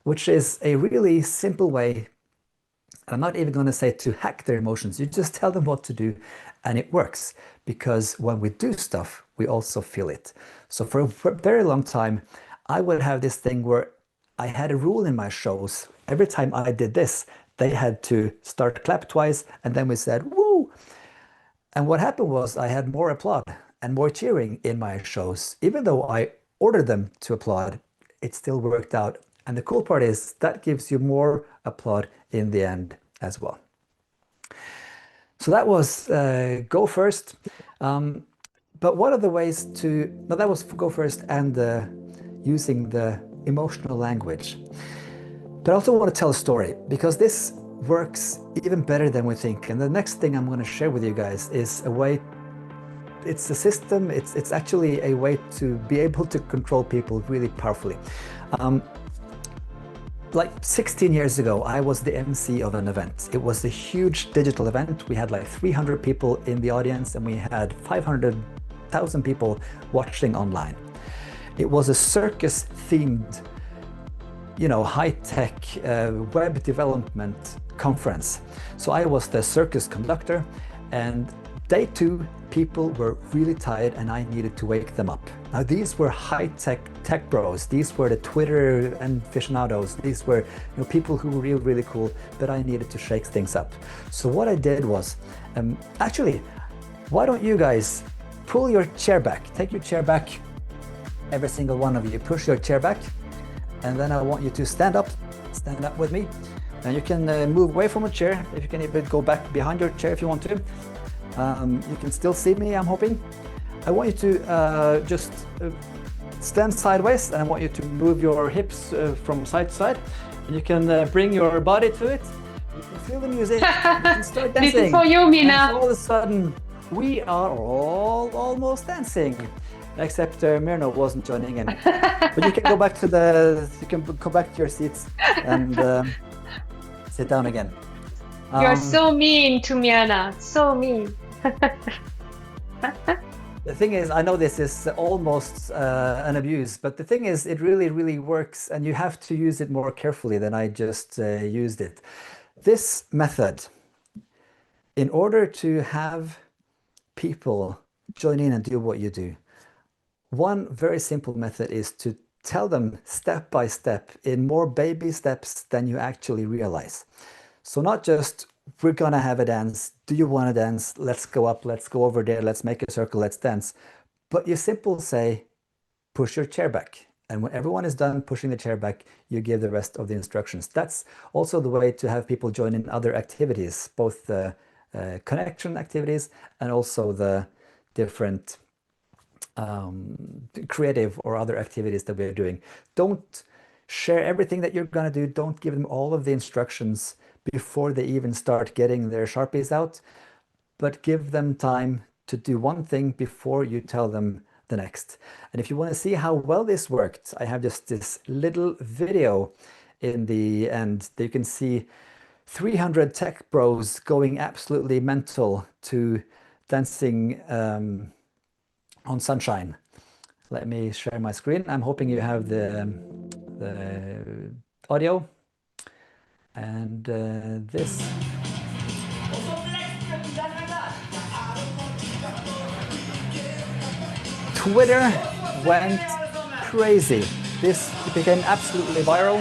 which is a really simple way. I'm not even going to say to hack their emotions. You just tell them what to do and it works, because when we do stuff, we also feel it. So for a very long time, I would have this thing where I had a rule in my shows. Every time I did this, they had to start clap twice, and then we said, woo! And what happened was I had more applaud and more cheering in my shows. Even though I ordered them to applaud, it still worked out. And the cool part is that gives you more applaud in the end as well. So that was go first. But one of the ways that was go first and using the emotional language. But I also want to tell a story, because this works even better than we think. And the next thing I'm going to share with you guys is a way, it's a system, it's actually a way to be able to control people really powerfully. Like 16 years ago, I was the MC of an event. It was a huge digital event. We had like 300 people in the audience and we had 500,000 people watching online. It was a circus-themed, high-tech web development conference. So I was the circus conductor, and day 2, people were really tired and I needed to wake them up. Now these were high-tech bros. These were the Twitter aficionados. These were people who were really, really cool, but I needed to shake things up. So what I did was, actually, why don't you guys pull your chair back, take your chair back, every single one of you, push your chair back, and then I want you to stand up with me. And you can move away from a chair. If you can even go back behind your chair if you want to. You can still see me, I'm hoping. I want you to just stand sideways, and I want you to move your hips from side to side. And you can bring your body to it. You can feel the music. You can start dancing. This is for you, Mirna. All of a sudden, we are all almost dancing. Except Mirna wasn't joining in. But you can go back to your seats and sit down again. You're so mean to Mirna, so mean. The thing is, I know this is almost an abuse, but the thing is, it really, really works, and you have to use it more carefully than I just used it. This method, in order to have people join in and do what you do, one very simple method is to tell them step by step in more baby steps than you actually realize. So not just, we're gonna have a dance. Do you want to dance? Let's go up, let's go over there, let's make a circle, let's dance. But you simply say, push your chair back. And when everyone is done pushing the chair back, you give the rest of the instructions. That's also the way to have people join in other activities, both the connection activities and also the different creative or other activities that we're doing. Don't share everything that you're going to do. Don't give them all of the instructions before they even start getting their Sharpies out, but give them time to do one thing before you tell them the next. And if you want to see how well this worked, I have just this little video in the end that you can see 300 tech bros going absolutely mental to dancing on Sunshine. Let me share my screen. I'm hoping you have the audio. And this. Twitter went crazy. This became absolutely viral.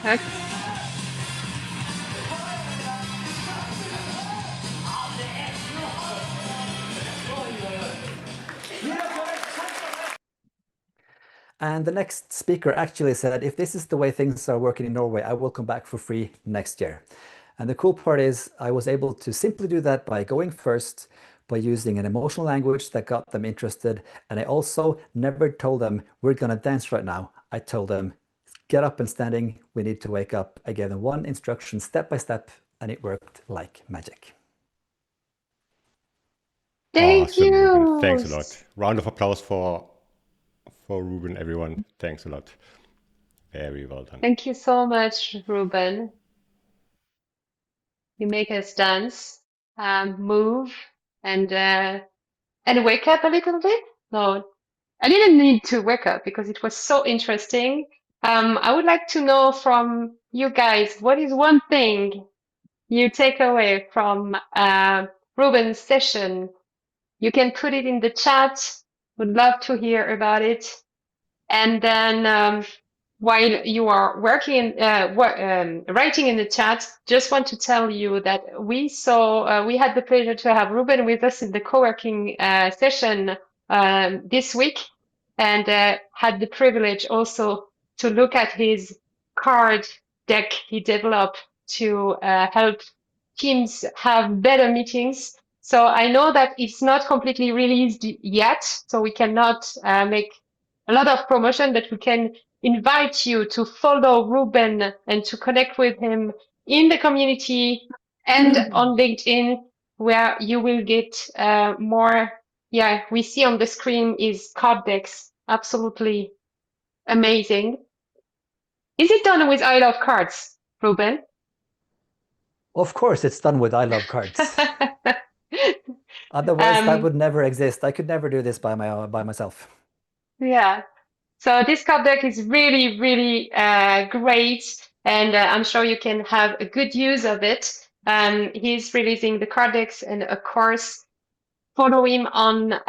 Okay. And the next speaker actually said, if this is the way things are working in Norway, I will come back for free next year. And the cool part is I was able to simply do that by going first, by using an emotional language that got them interested. And I also never told them, we're going to dance right now. I told them, get up and standing. We need to wake up. I gave them one instruction step by step, and it worked like magic. Thank awesome, you. Ruben. Thanks a lot. Round of applause for Ruben, everyone. Thanks a lot. Very well done. Thank you so much, Ruben. You make us dance, move, and wake up a little bit. No, I didn't need to wake up because it was so interesting. I would like to know from you guys, what is one thing you take away from Ruben's session? You can put it in the chat. Would love to hear about it. And then while you are working, writing in the chat, just want to tell you that we had the pleasure to have Ruben with us in the co-working session this week, and had the privilege also to look at his card deck he developed to help teams have better meetings. So I know that it's not completely released yet, so we cannot make a lot of promotion, but we can invite you to follow Ruben and to connect with him in the community and on LinkedIn, where you will get more. Yeah, we see on the screen is card decks. Absolutely amazing. Is it done with I Love Cards, Ruben? Of course, it's done with I Love Cards. Otherwise, that would never exist. I could never do this by myself. Yeah. So this card deck is really, really great, and I'm sure you can have a good use of it. He's releasing the card decks, and of course, follow him on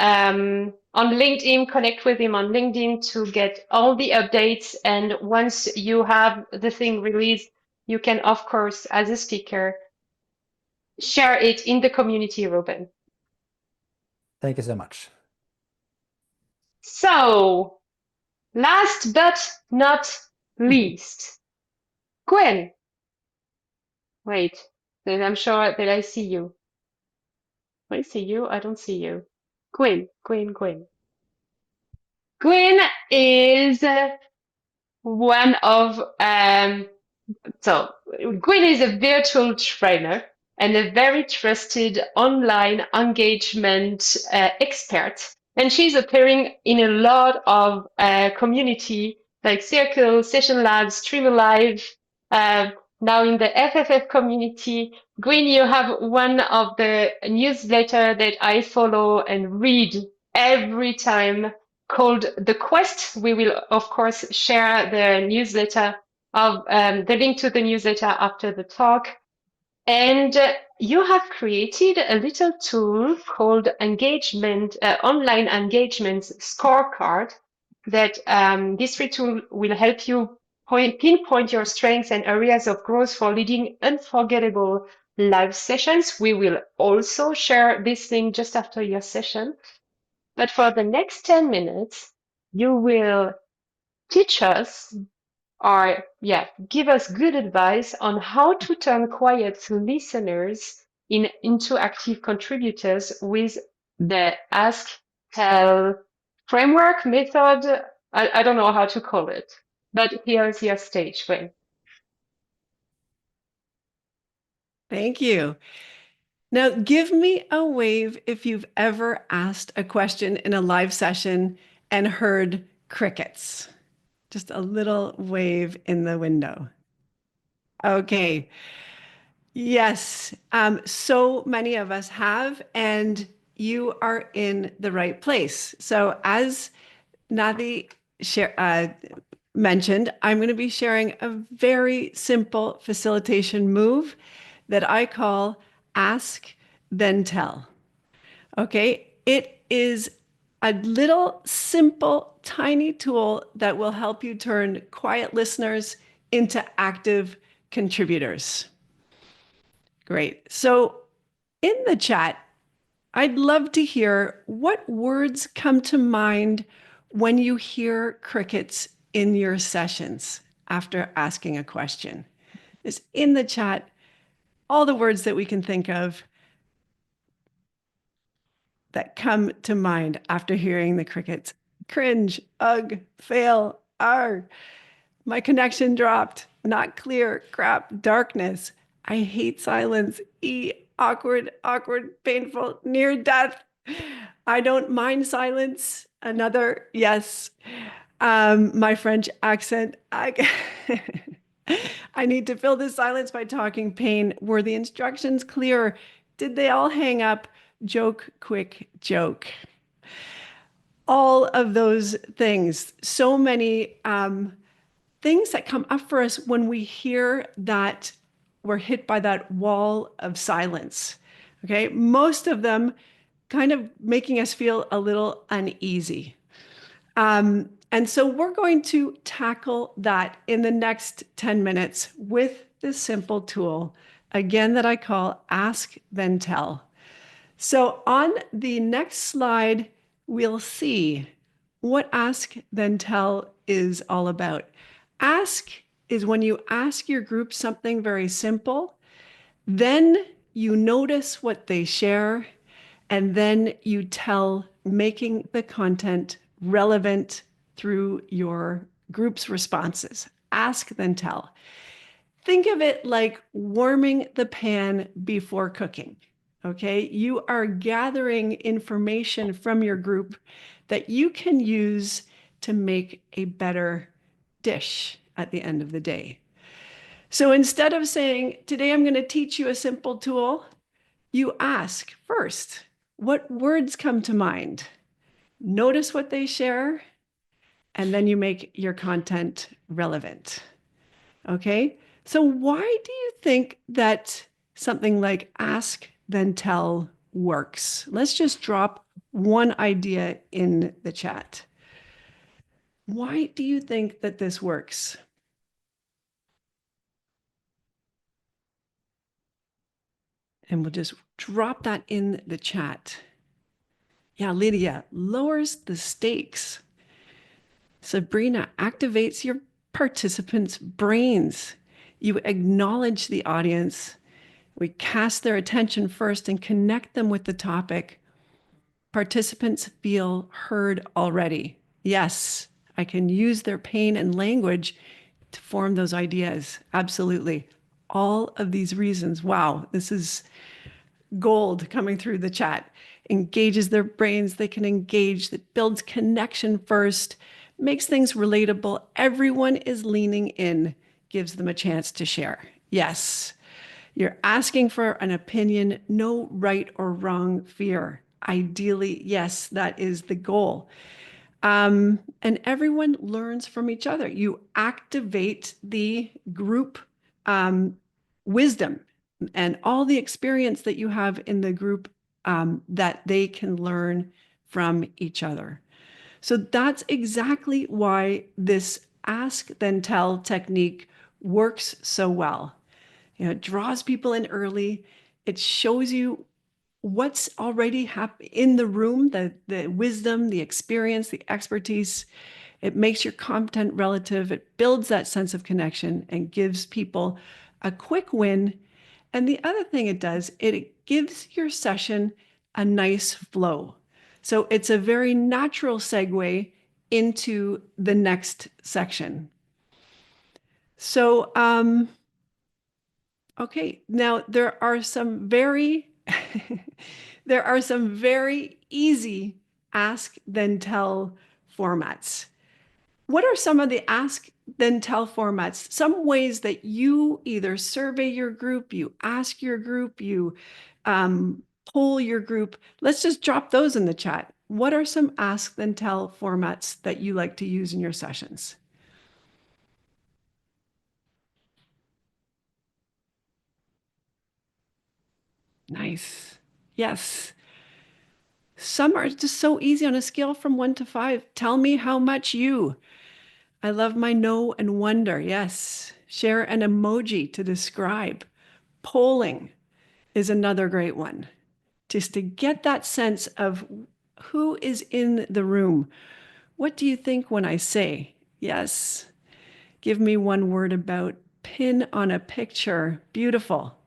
LinkedIn, connect with him on LinkedIn to get all the updates. And once you have the thing released, you can, of course, as a speaker, share it in the community, Ruben. Thank you so much. So, last but not least, Gwyn. Wait, then I'm sure that I see you. I see you. I don't see you. Gwyn. Gwyn is one of so Gwyn is a virtual trainer and a very trusted online engagement expert. And she's appearing in a lot of community like Circle, Session Labs, Stream Live, Now in the FFF community, Gwyn, you have one of the newsletter that I follow and read every time called The Quest. We will, of course, share the newsletter of the link to the newsletter after the talk. And you have created a little tool called online engagement scorecard that this free tool will help you pinpoint your strengths and areas of growth for leading unforgettable live sessions. We will also share this link just after your session. But for the next 10 minutes, you will teach us or give us good advice on how to turn quiet listeners into active contributors with the ask, tell framework, method. I don't know how to call it, but here's your stage, Gwyn. Thank you. Now, give me a wave if you've ever asked a question in a live session and heard crickets. Just a little wave in the window. Okay. Yes, so many of us have, and you are in the right place. So as Nathi mentioned, I'm going to be sharing a very simple facilitation move that I call ask, then tell. Okay, it is a little simple, tiny tool that will help you turn quiet listeners into active contributors. Great. So in the chat, I'd love to hear what words come to mind when you hear crickets in your sessions after asking a question. It's in the chat, all the words that we can think of that come to mind after hearing the crickets. Cringe, ugh, fail, arg, my connection dropped, not clear, crap, darkness, I hate silence, awkward, painful, near death. I don't mind silence. Another, yes. My French accent. I need to fill this silence by talking pain. Were the instructions clear? Did they all hang up? Joke, quick joke. All of those things. So many things that come up for us when we hear that we're hit by that wall of silence. Okay, most of them kind of making us feel a little uneasy. And so we're going to tackle that in the next 10 minutes with this simple tool, again, that I call Ask, Then Tell. So on the next slide, we'll see what Ask, Then Tell is all about. Ask is when you ask your group something very simple, then you notice what they share, and then you tell, making the content relevant through your group's responses. Ask, then tell. Think of it like warming the pan before cooking, okay? You are gathering information from your group that you can use to make a better dish at the end of the day. So instead of saying, today I'm going to teach you a simple tool, you ask first, what words come to mind? Notice what they share, and then you make your content relevant. Okay? So why do you think that something like ask, then tell works? Let's just drop one idea in the chat. Why do you think that this works? And we'll just drop that in the chat. Yeah, Lydia, lowers the stakes. Sabrina, activates your participants' brains. You acknowledge the audience. We cast their attention first and connect them with the topic. Participants feel heard already. Yes, I can use their pain and language to form those ideas. Absolutely. All of these reasons. Wow, this is gold coming through the chat. Engages their brains, they can engage, that builds connection first, makes things relatable. Everyone is leaning in, gives them a chance to share. Yes. You're asking for an opinion, no right or wrong fear. Ideally, yes, that is the goal. And everyone learns from each other. You activate the group wisdom and all the experience that you have in the group that they can learn from each other. So that's exactly why this ask then tell technique works so well. You know, it draws people in early. It shows you what's already happening in the room, the wisdom, the experience, the expertise. It makes your content relative. It builds that sense of connection and gives people a quick win. And the other thing it does, it gives your session a nice flow. So it's a very natural segue into the next section. So, okay, now there are some very easy ask then tell formats. What are some of the ask then tell formats? Some ways that you either survey your group, you ask your group, you poll your group. Let's just drop those in the chat. What are some ask then tell formats that you like to use in your sessions? Nice. Yes. Some are just so easy on a scale from 1 to 5. Tell me how much you. I love my know and wonder. Yes. Share an emoji to describe. Polling is another great one. Just to get that sense of who is in the room. What do you think when I say? Yes. Give me one word about. Pin on a picture. Beautiful.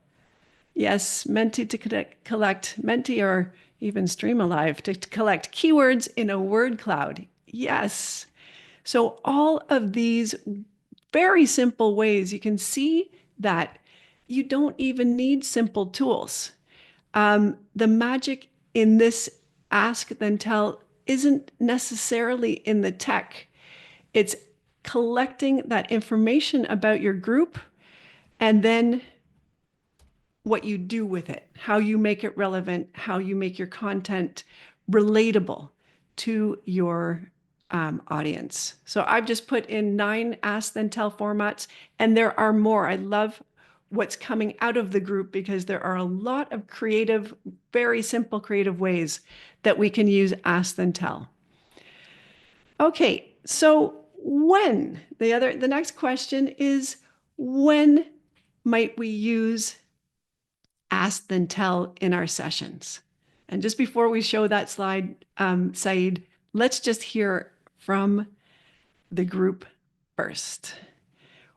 Yes, Menti to collect, Menti or even Streamalive to collect keywords in a word cloud. Yes. So all of these very simple ways, you can see that you don't even need simple tools. The magic in this ask then tell isn't necessarily in the tech. It's collecting that information about your group and then what you do with it, how you make it relevant, how you make your content relatable to your audience. So I've just put in 9 ask then tell formats, and there are more. I love what's coming out of the group because there are a lot of creative, very simple creative ways that we can use ask then tell. Okay, so when? The next question is, when might we use ask then tell in our sessions? And just before we show that slide, Saeed, let's just hear from the group first.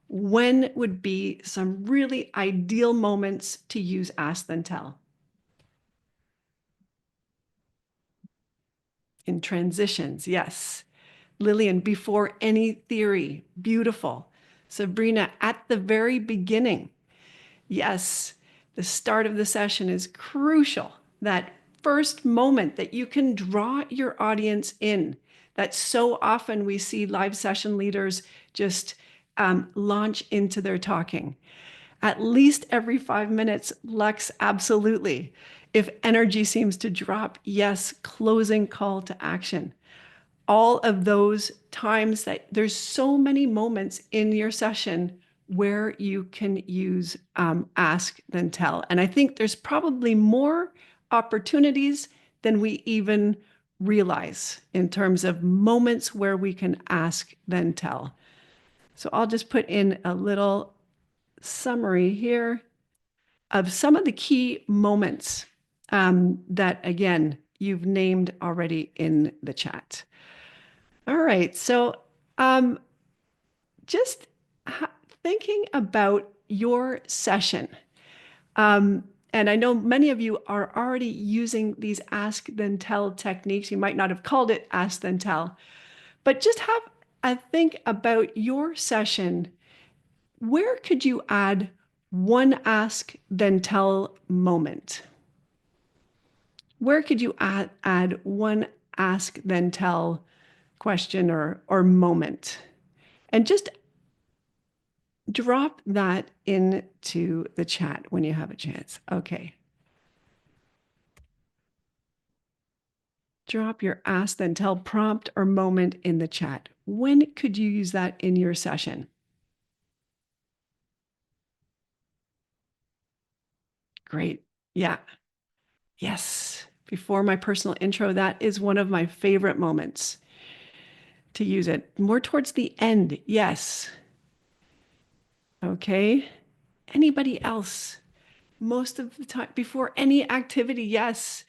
When would be some really ideal moments to use ask then tell? In transitions, yes. Lillian, before any theory, beautiful. Sabrina, at the very beginning, yes. The start of the session is crucial. That first moment that you can draw your audience in. That so often we see live session leaders just launch into their talking. At least every 5 minutes, Lex, absolutely. If energy seems to drop, yes, closing call to action. All of those times that there's so many moments in your session where you can use ask then tell. And I think there's probably more opportunities than we even realize in terms of moments where we can ask then tell. So I'll just put in a little summary here of some of the key moments that, again, you've named already in the chat. All right, so just thinking about your session, and I know many of you are already using these ask then tell techniques. You might not have called it ask then tell, but just have a think about your session. Where could you add one ask then tell moment? Where could you add one ask then tell question or moment? And just drop that into the chat when you have a chance. Okay. Drop your ask then tell prompt or moment in the chat. When could you use that in your session? Great. Yeah. Yes. Before my personal intro, that is one of my favorite moments to use it. More towards the end. Yes. Okay. Anybody else? Most of the time, before any activity. Yes.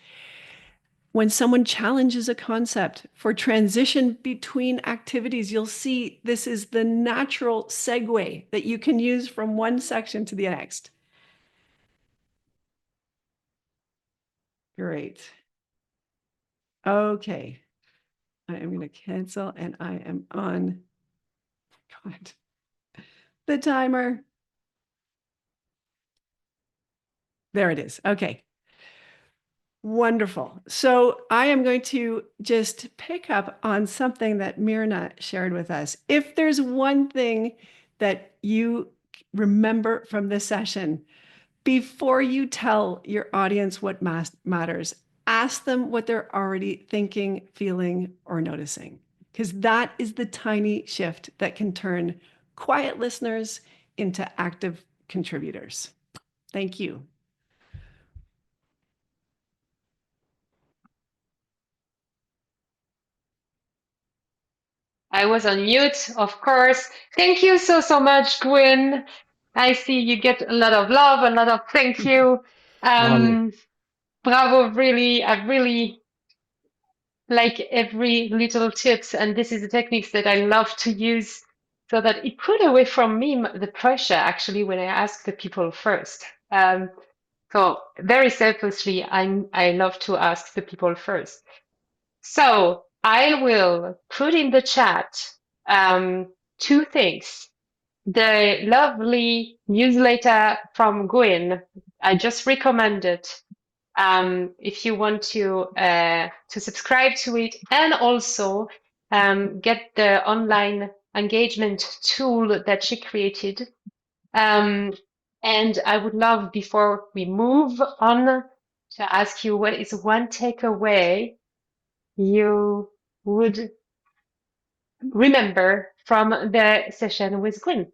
When someone challenges a concept for transition between activities, you'll see this is the natural segue that you can use from one section to the next. Great. Okay. I am going to cancel and I am on God, the timer. There it is. Okay. Wonderful. So I am going to just pick up on something that Mirna shared with us. If there's one thing that you remember from this session, before you tell your audience what matters, ask them what they're already thinking, feeling, or noticing, because that is the tiny shift that can turn quiet listeners into active contributors. Thank you. I was on mute, of course. Thank you so much, Gwyn. I see you get a lot of love, a lot of thank you. Bravo, really. I really like every little tips, and this is the techniques that I love to use so that it put away from me the pressure, actually, when I ask the people first. So very selfishly, I love to ask the people first. So I will put in the chat two things. The lovely newsletter from Gwyn, I just recommended if you want to subscribe to it, and also get the online engagement tool that she created. And I would love, before we move on, to ask you, what is one takeaway you would remember from the session with Gwyn?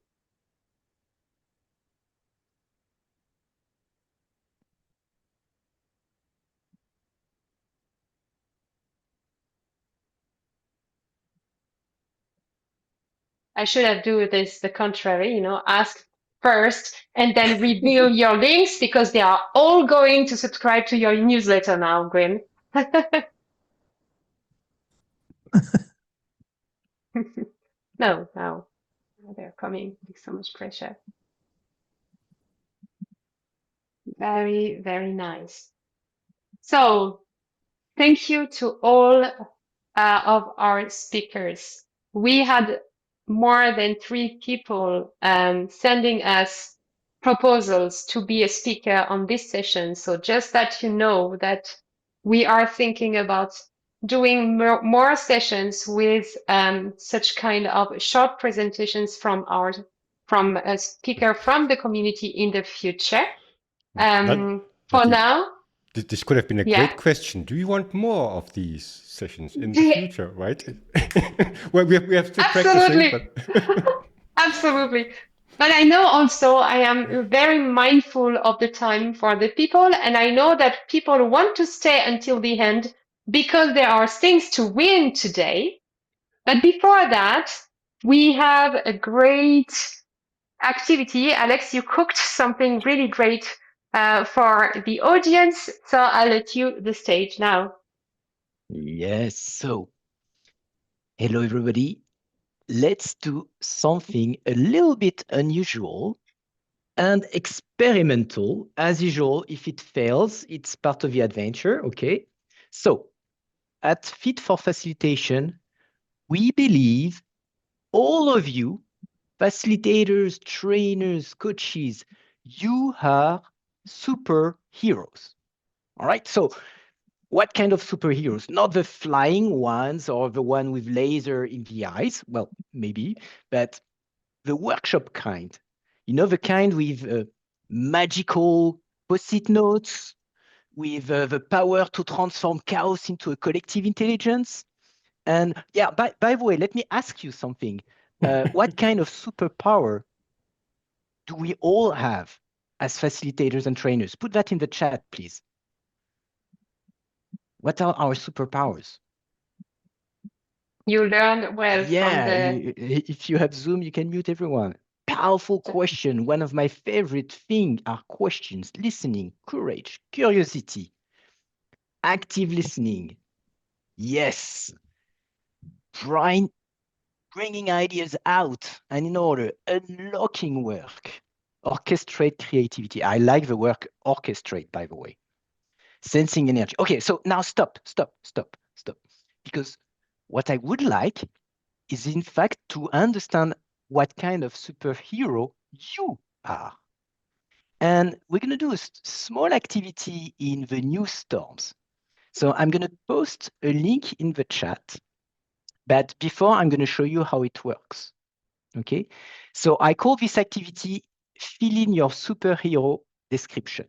I should have do this the contrary, ask first and then reveal your links, because they are all going to subscribe to your newsletter now, Gwyn. No, they're coming with so much pressure. Very, very nice. So thank you to all of our speakers. We had more than 3 people sending us proposals to be a speaker on this session. So just that you know that we are thinking about doing more sessions with such kind of short presentations from a speaker from the community in the future. For now, this could have been a great question. Do you want more of these sessions in the future, right? Well, we have to absolutely. practice it. Absolutely. But I know also I am very mindful of the time for the people, and I know that people want to stay until the end because there are things to win today. But before that, we have a great activity. Alex, you cooked something really great for the audience, so I'll let you the stage now. Yes, so hello everybody. Let's do something a little bit unusual and experimental. As usual, if it fails, it's part of the adventure, okay? So, at Fit for Facilitation, we believe all of you, facilitators, trainers, coaches, you are superheroes. All right, so what kind of superheroes? Not the flying ones or the one with laser in the eyes. Well, maybe, but the workshop kind. You know, the kind with magical post-it notes, with the power to transform chaos into a collective intelligence. And yeah, by the way, let me ask you something. What kind of superpower do we all have as facilitators and trainers? Put that in the chat, please. What are our superpowers? You learn well from the... If you have Zoom, you can mute everyone. Powerful question. One of my favorite things are questions, listening, courage, curiosity, active listening. Yes. Bringing ideas out and in order, unlocking work, orchestrate creativity. I like the word orchestrate, by the way. Sensing energy. Okay, so now stop. Because what I would like is, in fact, to understand what kind of superhero you are. And we're going to do a small activity in the new Stormz. So I'm going to post a link in the chat. But before, I'm going to show you how it works. Okay, so I call this activity fill in your superhero description.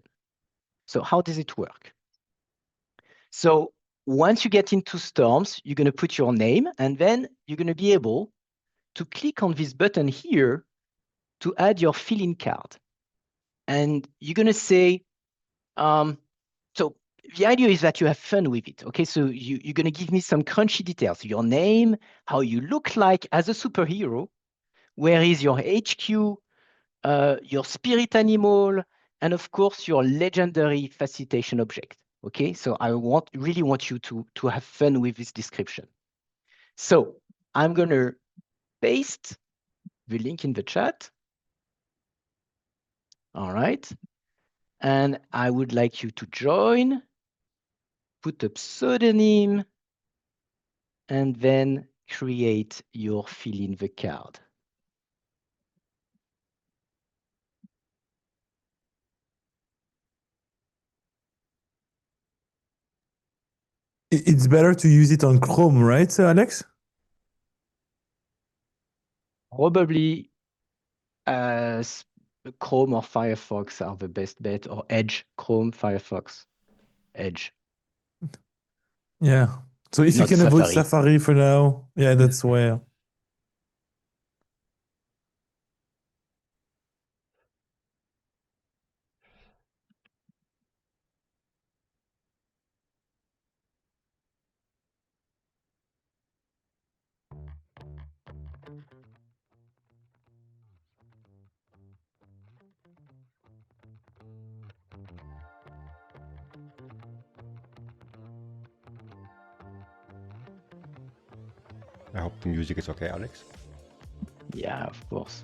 So how does it work? So once you get into Stormz, you're going to put your name, and then you're going to be able to click on this button here to add your fill-in card. And you're going to say, so the idea is that you have fun with it. Okay, so you're going to give me some crunchy details, your name, how you look like as a superhero, where is your HQ, your spirit animal, and of course, your legendary facilitation object. Okay, so I really want you to have fun with this description. So I'm going to paste the link in the chat. All right. And I would like you to join, put a pseudonym, and then create your fill in the card. It's better to use it on Chrome, right, Alex? Probably Chrome or Firefox are the best bet, or Edge, Chrome, Firefox, Edge. Yeah. So if Not you can avoid Safari. Safari for now, yeah, that's where. I hope the music is okay, Alex. Yeah, of course.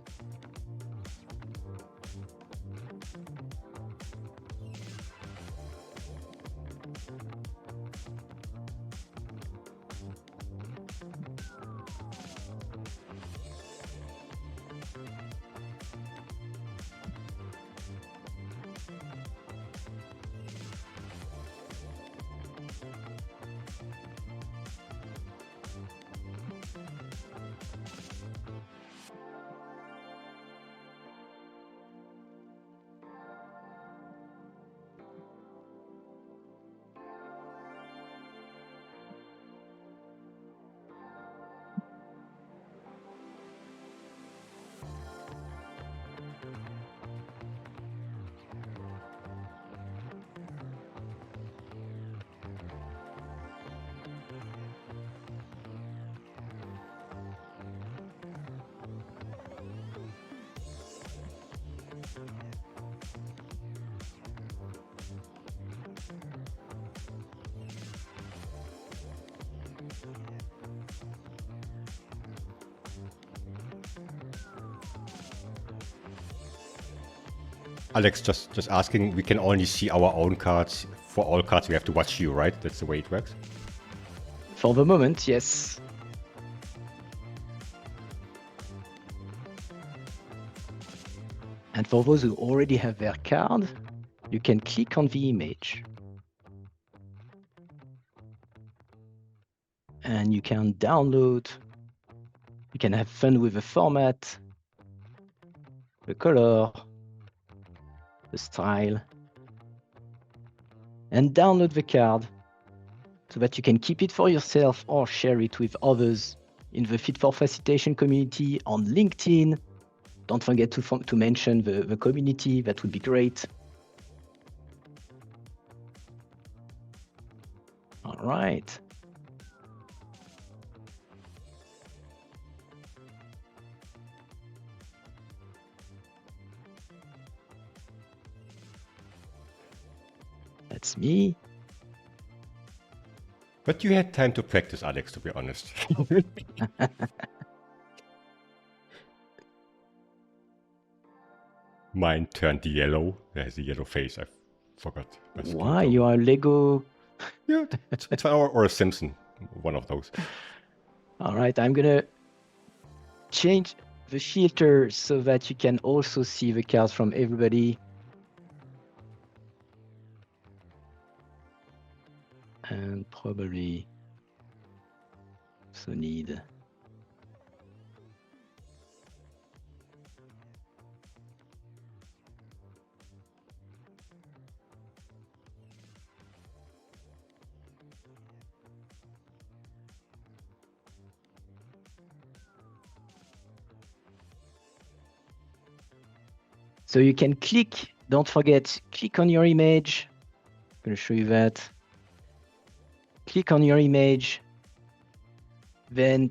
Alex, just asking, we can only see our own cards. For all cards, we have to watch you, right? That's the way it works? For the moment, yes. And for those who already have their card, you can click on the image. And you can download. You can have fun with the format. the color, the style, and download the card so that you can keep it for yourself or share it with others in the Fit for Facilitation community on LinkedIn. Don't forget to mention the community. That would be great. All right. That's me. But you had time to practice, Alex, to be honest. Mine turned yellow. There's a yellow face. I forgot. Why? You are Lego. Yeah, it's or a Simpson, one of those. All right, I'm gonna change the filter so that you can also see the cards from everybody. And probably also need so you can click, don't forget, click on your image. I'm going to show you that. Click on your image, then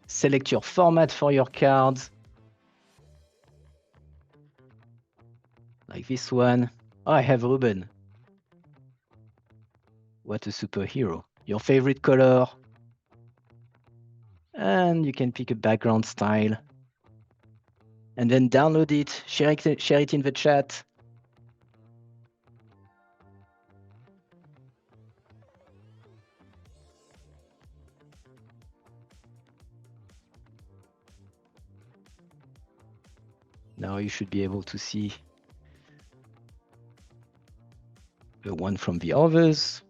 select your format for your cards. Like this one. Oh, I have Ruben. What a superhero. Your favorite color. And you can pick a background style. And then download it, share it in the chat. Now you should be able to see the one from the others.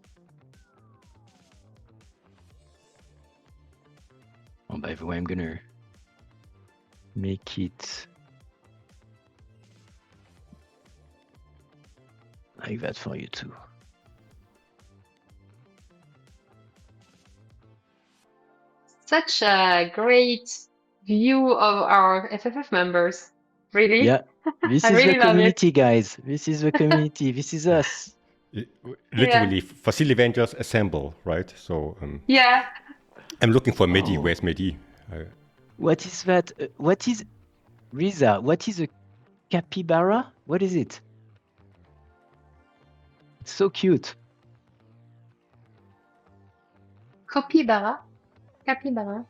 Oh, by the way, I'm gonna make it like that for you too. Such a great view of our FFF members. Really? Yeah, this I is really the love community, guys. This is the community. This is us. Literally, facilitators assemble, right? So yeah. I'm looking for Mehdi. Oh. Where's Mehdi? What is that? What is Riza? What is a capybara? What is it? It's so cute. Capybara. Capybara.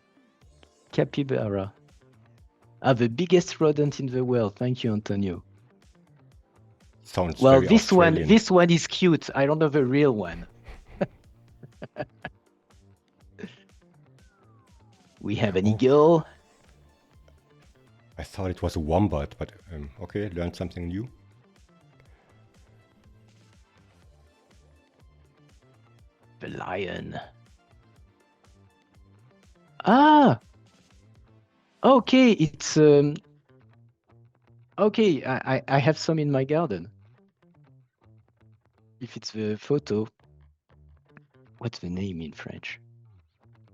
Capybara. Ah, the biggest rodent in the world. Thank you, Antonio. Sounds Well, very this Australian. one is cute. I don't know the real one. We have an eagle. I thought it was a wombat, but okay, learned something new. The lion. Ah, okay. It's okay. I have some in my garden. If it's the photo, what's the name in French?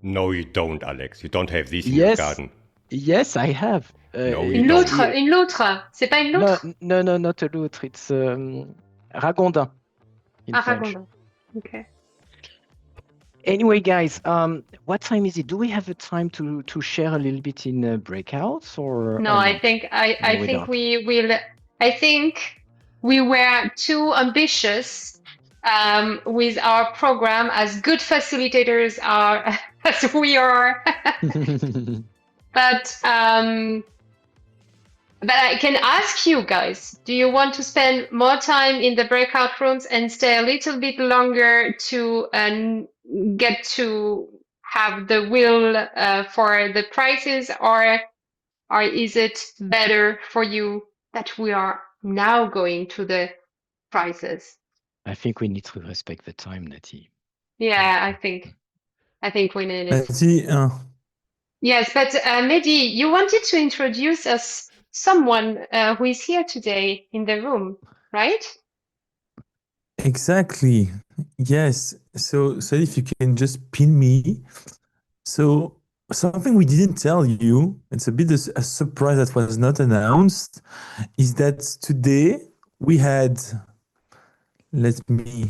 No, you don't, Alex. You don't have these in your garden. Yes, I have. No, Une loutre. Une loutre. C'est pas une loutre? No, not a loutre. It's ragondin in French. Ragondin. Okay. Anyway, guys, what time is it? Do we have a time to share a little bit in breakouts or? No, I think we will. I think we were too ambitious with our program, as good facilitators are, as we are. But I can ask you guys, do you want to spend more time in the breakout rooms and stay a little bit longer to get to have the will for the prizes, or is it better for you that we are now going to the prizes? I think we need to respect the time, Nati. Yeah, I think we need it. Nati, Yes, but Mehdi, you wanted to introduce us someone who is here today in the room, right? Exactly. Yes. So if you can just pin me. So something we didn't tell you, it's a bit a surprise that was not announced, is that today we had, let me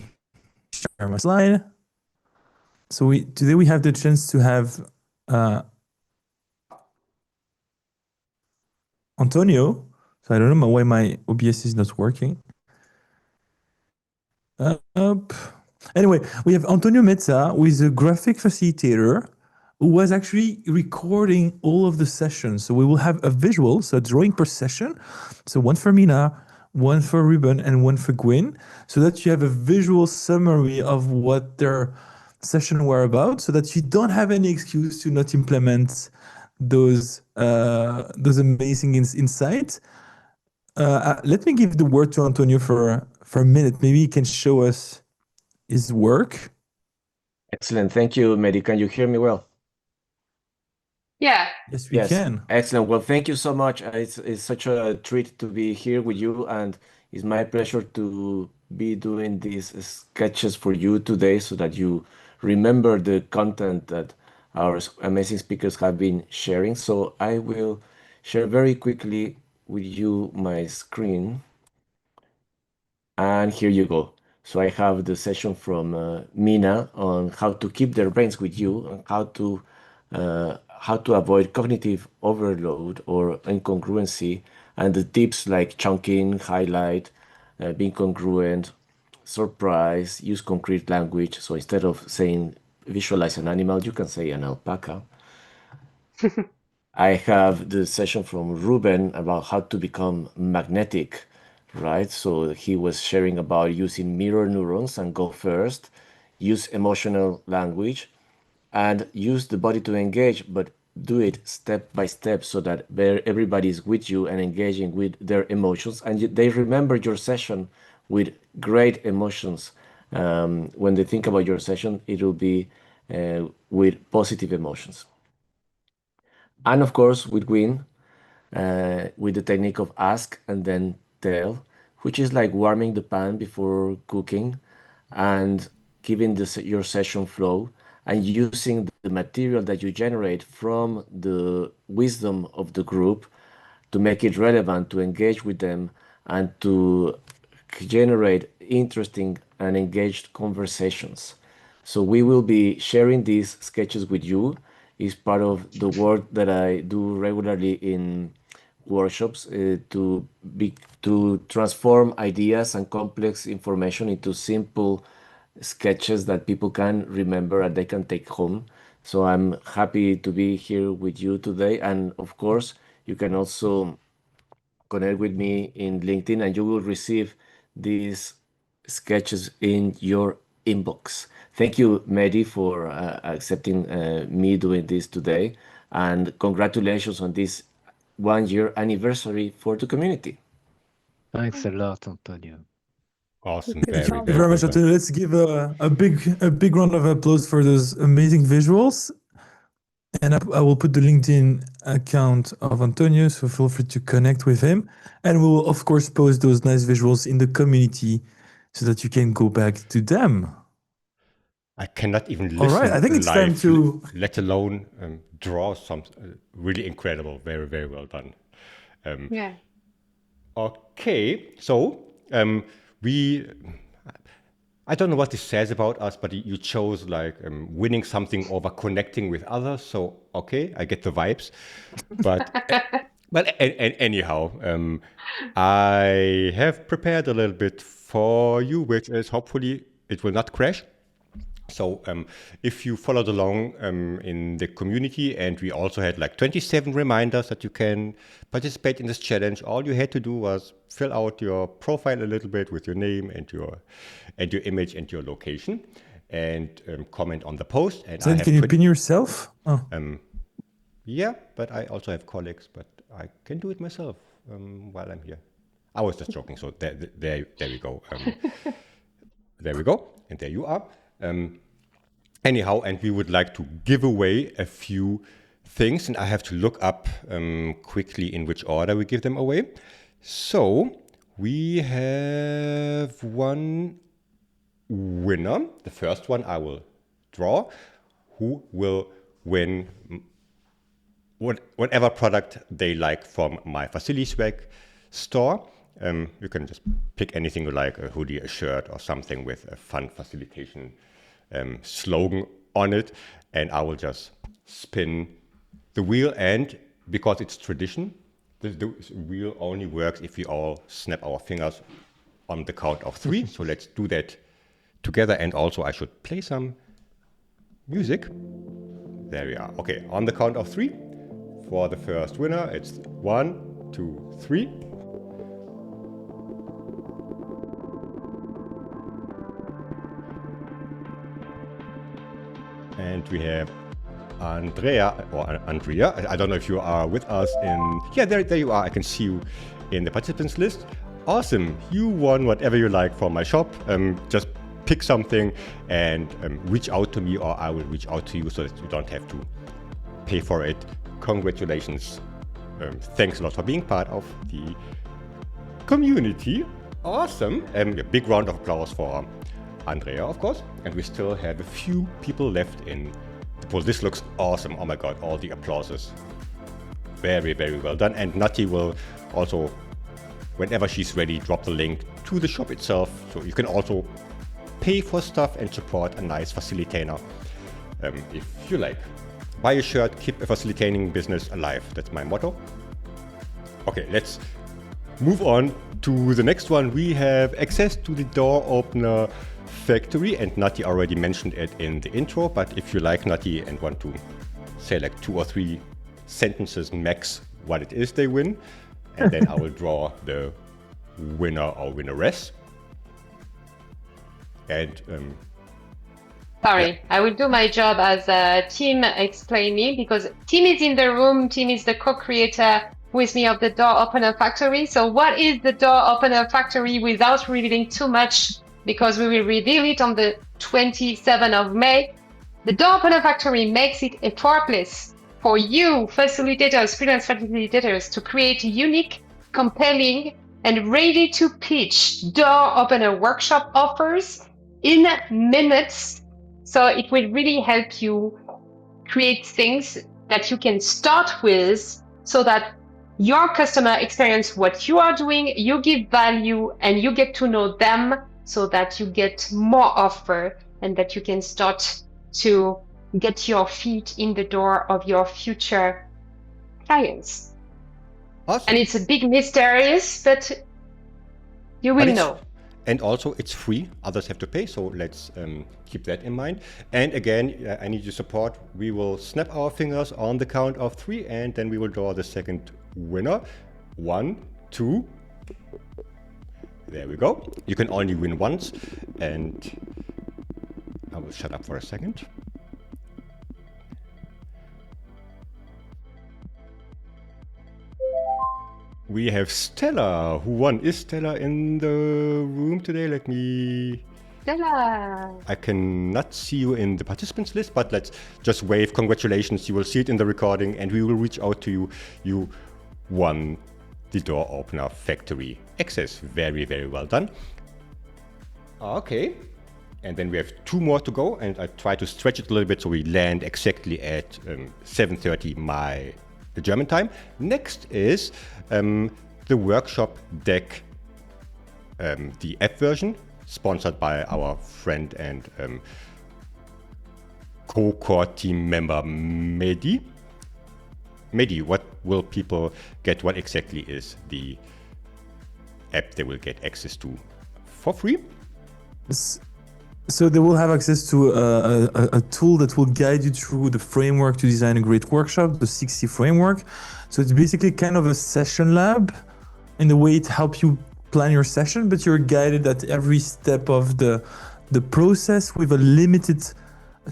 share my slide. So today we have the chance to have Antonio. So I don't know why my OBS is not working. Anyway, we have Antonio Meza, who is a graphic facilitator, who was actually recording all of the sessions. So we will have a visual, so a drawing per session. So one for Mirna, one for Ruben, and one for Gwyn, so that you have a visual summary of what their session were about, so that you don't have any excuse to not implement those amazing insights. Let me give the word to Antonio for a minute. Maybe he can show us his work. Excellent. Thank you, Mehdi. Can you hear me well? Yeah. Yes, we can. Excellent. Well, thank you so much. It's such a treat to be here with you, and it's my pleasure to be doing these sketches for you today so that you remember the content that our amazing speakers have been sharing. So I will share very quickly with you my screen. And here you go. So I have the session from Mirna on how to keep their brains with you and how to avoid cognitive overload or incongruency, and the tips like chunking, highlight, being congruent, surprise, use concrete language. So instead of saying visualize an animal, you can say an alpaca. I have the session from Ruben about how to become magnetic, right? So he was sharing about using mirror neurons and go first, use emotional language, and use the body to engage, but do it step by step so that everybody is with you and engaging with their emotions, and they remember your session with great emotions. When they think about your session, it will be with positive emotions. And of course, with Gwyn, with the technique of ask and then tell, which is like warming the pan before cooking and giving your session flow and using the material that you generate from the wisdom of the group to make it relevant, to engage with them, and to generate interesting and engaged conversations. So we will be sharing these sketches with you. It's part of the work that I do regularly in workshops to transform ideas and complex information into simple sketches that people can remember and they can take home. So I'm happy to be here with you today. And of course, you can also connect with me in LinkedIn and you will receive these sketches in your inbox. Thank you, Mehdi, for accepting me doing this today. And congratulations on this 1-year anniversary for the community. Thanks a lot, Antonio. Awesome. Thank you Very very much, well done. Antonio. Let's give a big round of applause for those amazing visuals. And I will put the LinkedIn account of Antonio, so feel free to connect with him. And we will, of course, post those nice visuals in the community so that you can go back to them. I cannot even listen All right, I think it's time to... let alone draw something really incredible. Very, very well done. Yeah. Okay, so I don't know what this says about us, but you chose like winning something over connecting with others. So, okay, I get the vibes. But anyhow, I have prepared a little bit for you, which is hopefully it will not crash. So if you followed along in the community, and we also had like 27 reminders that you can participate in this challenge, all you had to do was fill out your profile a little bit with your name and your image and your location, and comment on the post. And So can you pin yourself? Oh. Yeah, but I also have colleagues, but I can do it myself while I'm here. I was just joking. So there we go. There we go, and there you are. Anyhow, and we would like to give away a few things, and I have to look up quickly in which order we give them away. So we have one winner. The first one I will draw, who will win whatever product they like from my FaciliSwag store. You can just pick anything you like, a hoodie, a shirt, or something with a fun facilitation slogan on it. And I will just spin the wheel, and because it's tradition, the wheel only works if we all snap our fingers on the count of 3. So let's do that together. And also I should play some music. There we are. Okay, on the count of 3. For the first winner, it's 1, 2, 3. And we have Andrea. I don't know if you are with us in... Yeah, there you are. I can see you in the participants list. Awesome. You won whatever you like from my shop. Just pick something and reach out to me, or I will reach out to you so that you don't have to pay for it. Congratulations. Thanks a lot for being part of the community. Awesome. A big round of applause for Andrea, of course. And we still have a few people left in the poll. This looks awesome. Oh my god, all the applauses. Very, very well done. And Nati will also, whenever she's ready, drop the link to the shop itself. So you can also pay for stuff and support a nice facilitator if you like. Buy a shirt, keep a facilitating business alive. That's my motto. Okay, let's move on to the next one. We have access to the door opener factory, and Nati already mentioned it in the intro, but if you like Nati and want to say like 2 or 3 sentences max what it is they win, and then I will draw the winner or winneress. And sorry, I will do my job as Tim explained me, because Tim is in the room. Tim is the co-creator with me of the Door Opener Factory. So what is the Door Opener Factory without revealing too much, because we will reveal it on the 27th of May. The Door Opener Factory makes it effortless for you, facilitators, freelance facilitators, to create unique, compelling, and ready to pitch door opener workshop offers in minutes. So it will really help you create things that you can start with so that your customer experience what you are doing, you give value, and you get to know them so that you get more offer and that you can start to get your feet in the door of your future clients. Awesome. And it's a big mysterious, but you will know. And also it's free, others have to pay, so let's keep that in mind. And again, I need your support. We will snap our fingers on the count of 3, and then we will draw the second winner. 1, 2. There we go. You can only win once, and I will shut up for a second. We have Stella, who won. Is Stella in the room today? Let me... Stella! I cannot see you in the participants list, but let's just wave congratulations. You will see it in the recording, and we will reach out to you. You won the Door Opener Factory access. Very, very well done. Okay. And then we have 2 more to go, and I try to stretch it a little bit so we land exactly at 7:30 the German time. Next is the workshop deck, the app version, sponsored by our friend and co-core team member Mehdi. Mehdi, what will people get? What exactly is the app they will get access to for free? So they will have access to a tool that will guide you through the framework to design a great workshop, the 60 framework. So it's basically kind of a session lab in the way it helps you plan your session, but you're guided at every step of the process with a limited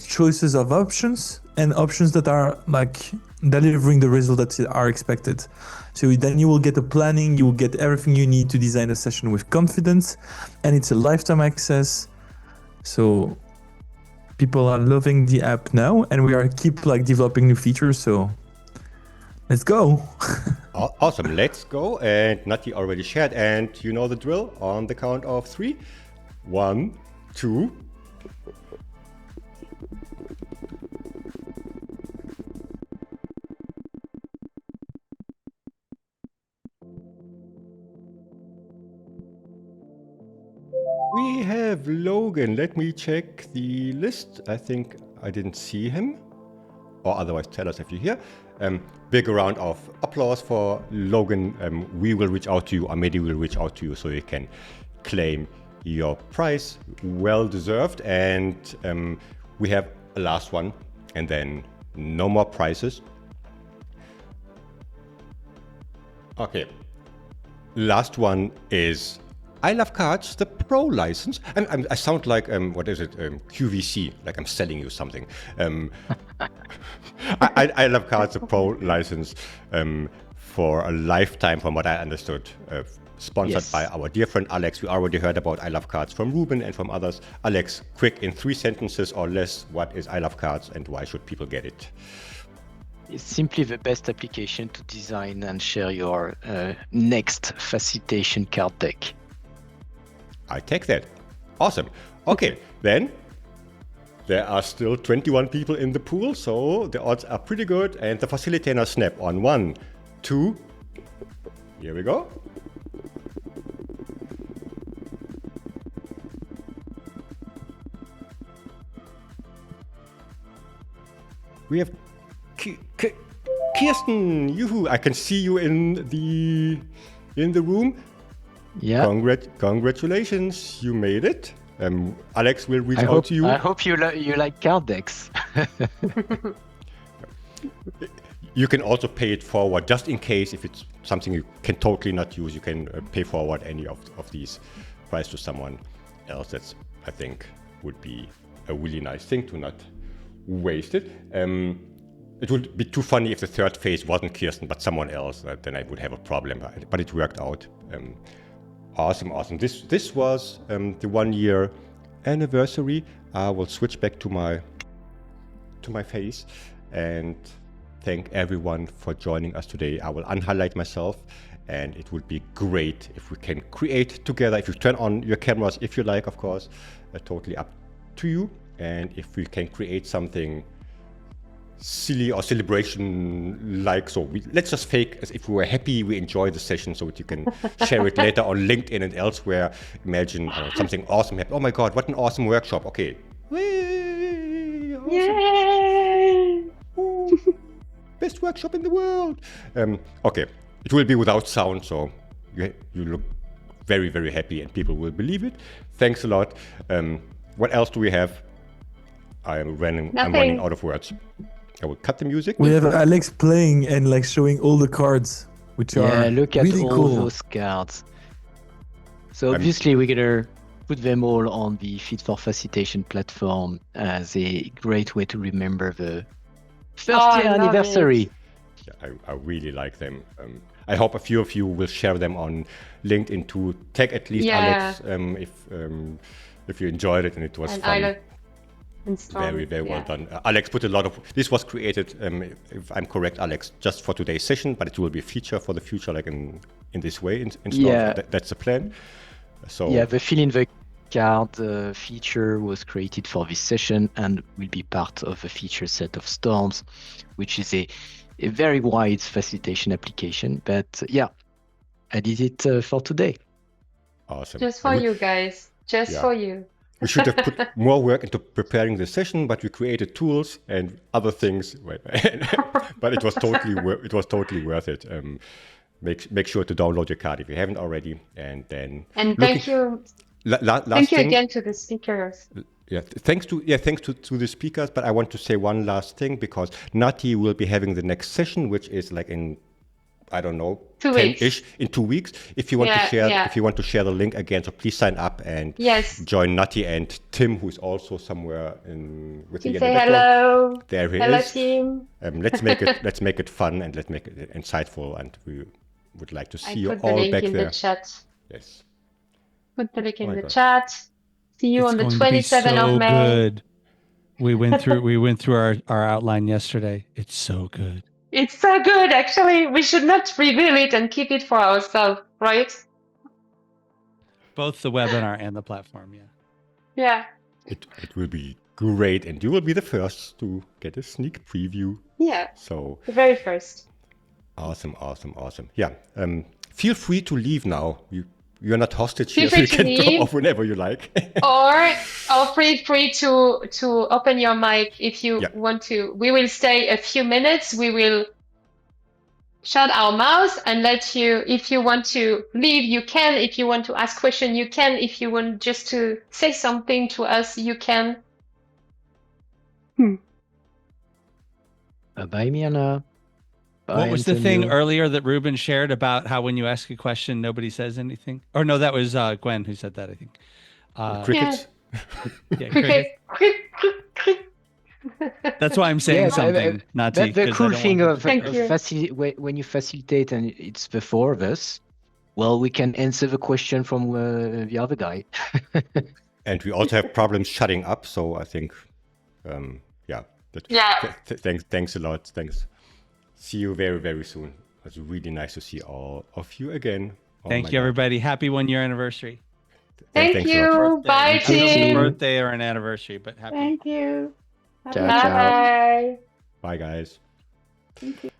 choices of options, and options that are like delivering the result that are expected. So then you will get the planning, you will get everything you need to design a session with confidence, and it's a lifetime access. So people are loving the app now, and we are keep like developing new features. So Let's go. Awesome. Let's go. And Nati already shared. And you know the drill. On the count of 3. 1, 2. We have Logan. Let me check the list. I think I didn't see him. Or otherwise tell us if you're here. Big round of applause for Logan. We will reach out to you, or maybe we'll reach out to you so you can claim your prize. Well deserved. And we have a last one, and then no more prizes. Okay. Last one is I Love Cards, the Pro license. I sound like, what is it, QVC, like I'm selling you something. I Love Cards, the Pro license for a lifetime, from what I understood. Sponsored by our dear friend Alex. We already heard about I Love Cards from Ruben and from others. Alex, quick, in 3 sentences or less, what is I Love Cards and why should people get it? It's simply the best application to design and share your next facilitation card deck. I take that. Awesome. Okay, then there are still 21 people in the pool, so the odds are pretty good. And the facilitator snap on 1, 2. Here we go. We have Kirsten. Yoo-hoo! I can see you in the room. Yeah. Congratulations, you made it. Alex will reach out to you. I hope you like card decks. You can also pay it forward, just in case if it's something you can totally not use. You can pay forward any of these prizes to someone else. That's, I think, would be a really nice thing to not waste it. It would be too funny if the third phase wasn't Kirsten, but someone else. Then I would have a problem. But it worked out. Awesome. This was the 1-year anniversary. I will switch back to my face and thank everyone for joining us today. I will unhighlight myself, and it would be great if we can create together. If you turn on your cameras, if you like, of course, totally up to you. And if we can create something silly or celebration like, so let's just fake as if we were happy, we enjoy the session, so that you can share it later on LinkedIn and elsewhere. Imagine something awesome happened. Oh my god, what an awesome workshop. Okay. Whee, awesome. Yay! Best workshop in the world. Okay, it will be without sound, so you look very, very happy and people will believe it. Thanks a lot. What else do we have? I'm running out of words. I will cut the music. We have Alex playing and like showing all the cards, which are look at really all cool. Those cards. So obviously we're gonna put them all on the Fit for Facilitation platform as a great way to remember the first year anniversary. Yeah, I really like them. I hope a few of you will share them on LinkedIn to tag at least Alex if you enjoyed it and it was fun. Very, very well done. Alex put a lot of, this was created, if I'm correct, Alex, just for today's session, but it will be a feature for the future, like in this way. That's the plan. So yeah, the fill in the card feature was created for this session and will be part of the feature set of Stormz, which is a very wide facilitation application. But yeah, I did it for today. Awesome. Just for you guys. Just for you. We should have put more work into preparing the session, but we created tools and other things. But it was totally worth it. Make sure to download your card if you haven't already, and then. And thank you. Thank you again to the speakers. Thanks to the speakers. But I want to say one last thing, because Nati will be having the next session, which is like in, I don't know, 2 weeks. In 2 weeks. If you want to share the link again, so please sign up and join Nati and Tim, who's also somewhere with the say hello. There he hello, is. Team. Let's make it fun and let's make it insightful, and we would like to see you all back there. Put the link in the chat. Yes. Put the link in the chat. See you on the 27th of May. Good. We went through our outline yesterday. It's so good. It's so good, actually. We should not reveal it and keep it for ourselves, right? Both the webinar and the platform, yeah. Yeah. It will be great, and you will be the first to get a sneak preview. Yeah. So the very first. Awesome. Yeah. Feel free to leave now. You're not hostage Feel here, so free you to can leave. drop off whenever you like. or feel free to open your mic if you want to. We will stay a few minutes. We will shut our mouths and let you, if you want to leave, you can. If you want to ask question, you can. If you want just to say something to us, you can. Bye, Mirna. What was the thing earlier that Ruben shared about how when you ask a question, nobody says anything? Or no, that was Gwyn who said that, I think. Crickets? Yeah, crickets. That's why I'm saying something, not to. The cool thing of when you facilitate and it's the four of us, well, we can answer the question from the other guy. And we also have problems shutting up, so I think, thanks a lot. Thanks. See you very, very soon. It was really nice to see all of you again. Thank you, everybody. Happy 1 year anniversary. Thank you. Bye, team. Birthday or an anniversary, but happy. Thank you. Ciao, Bye. Bye, guys. Thank you.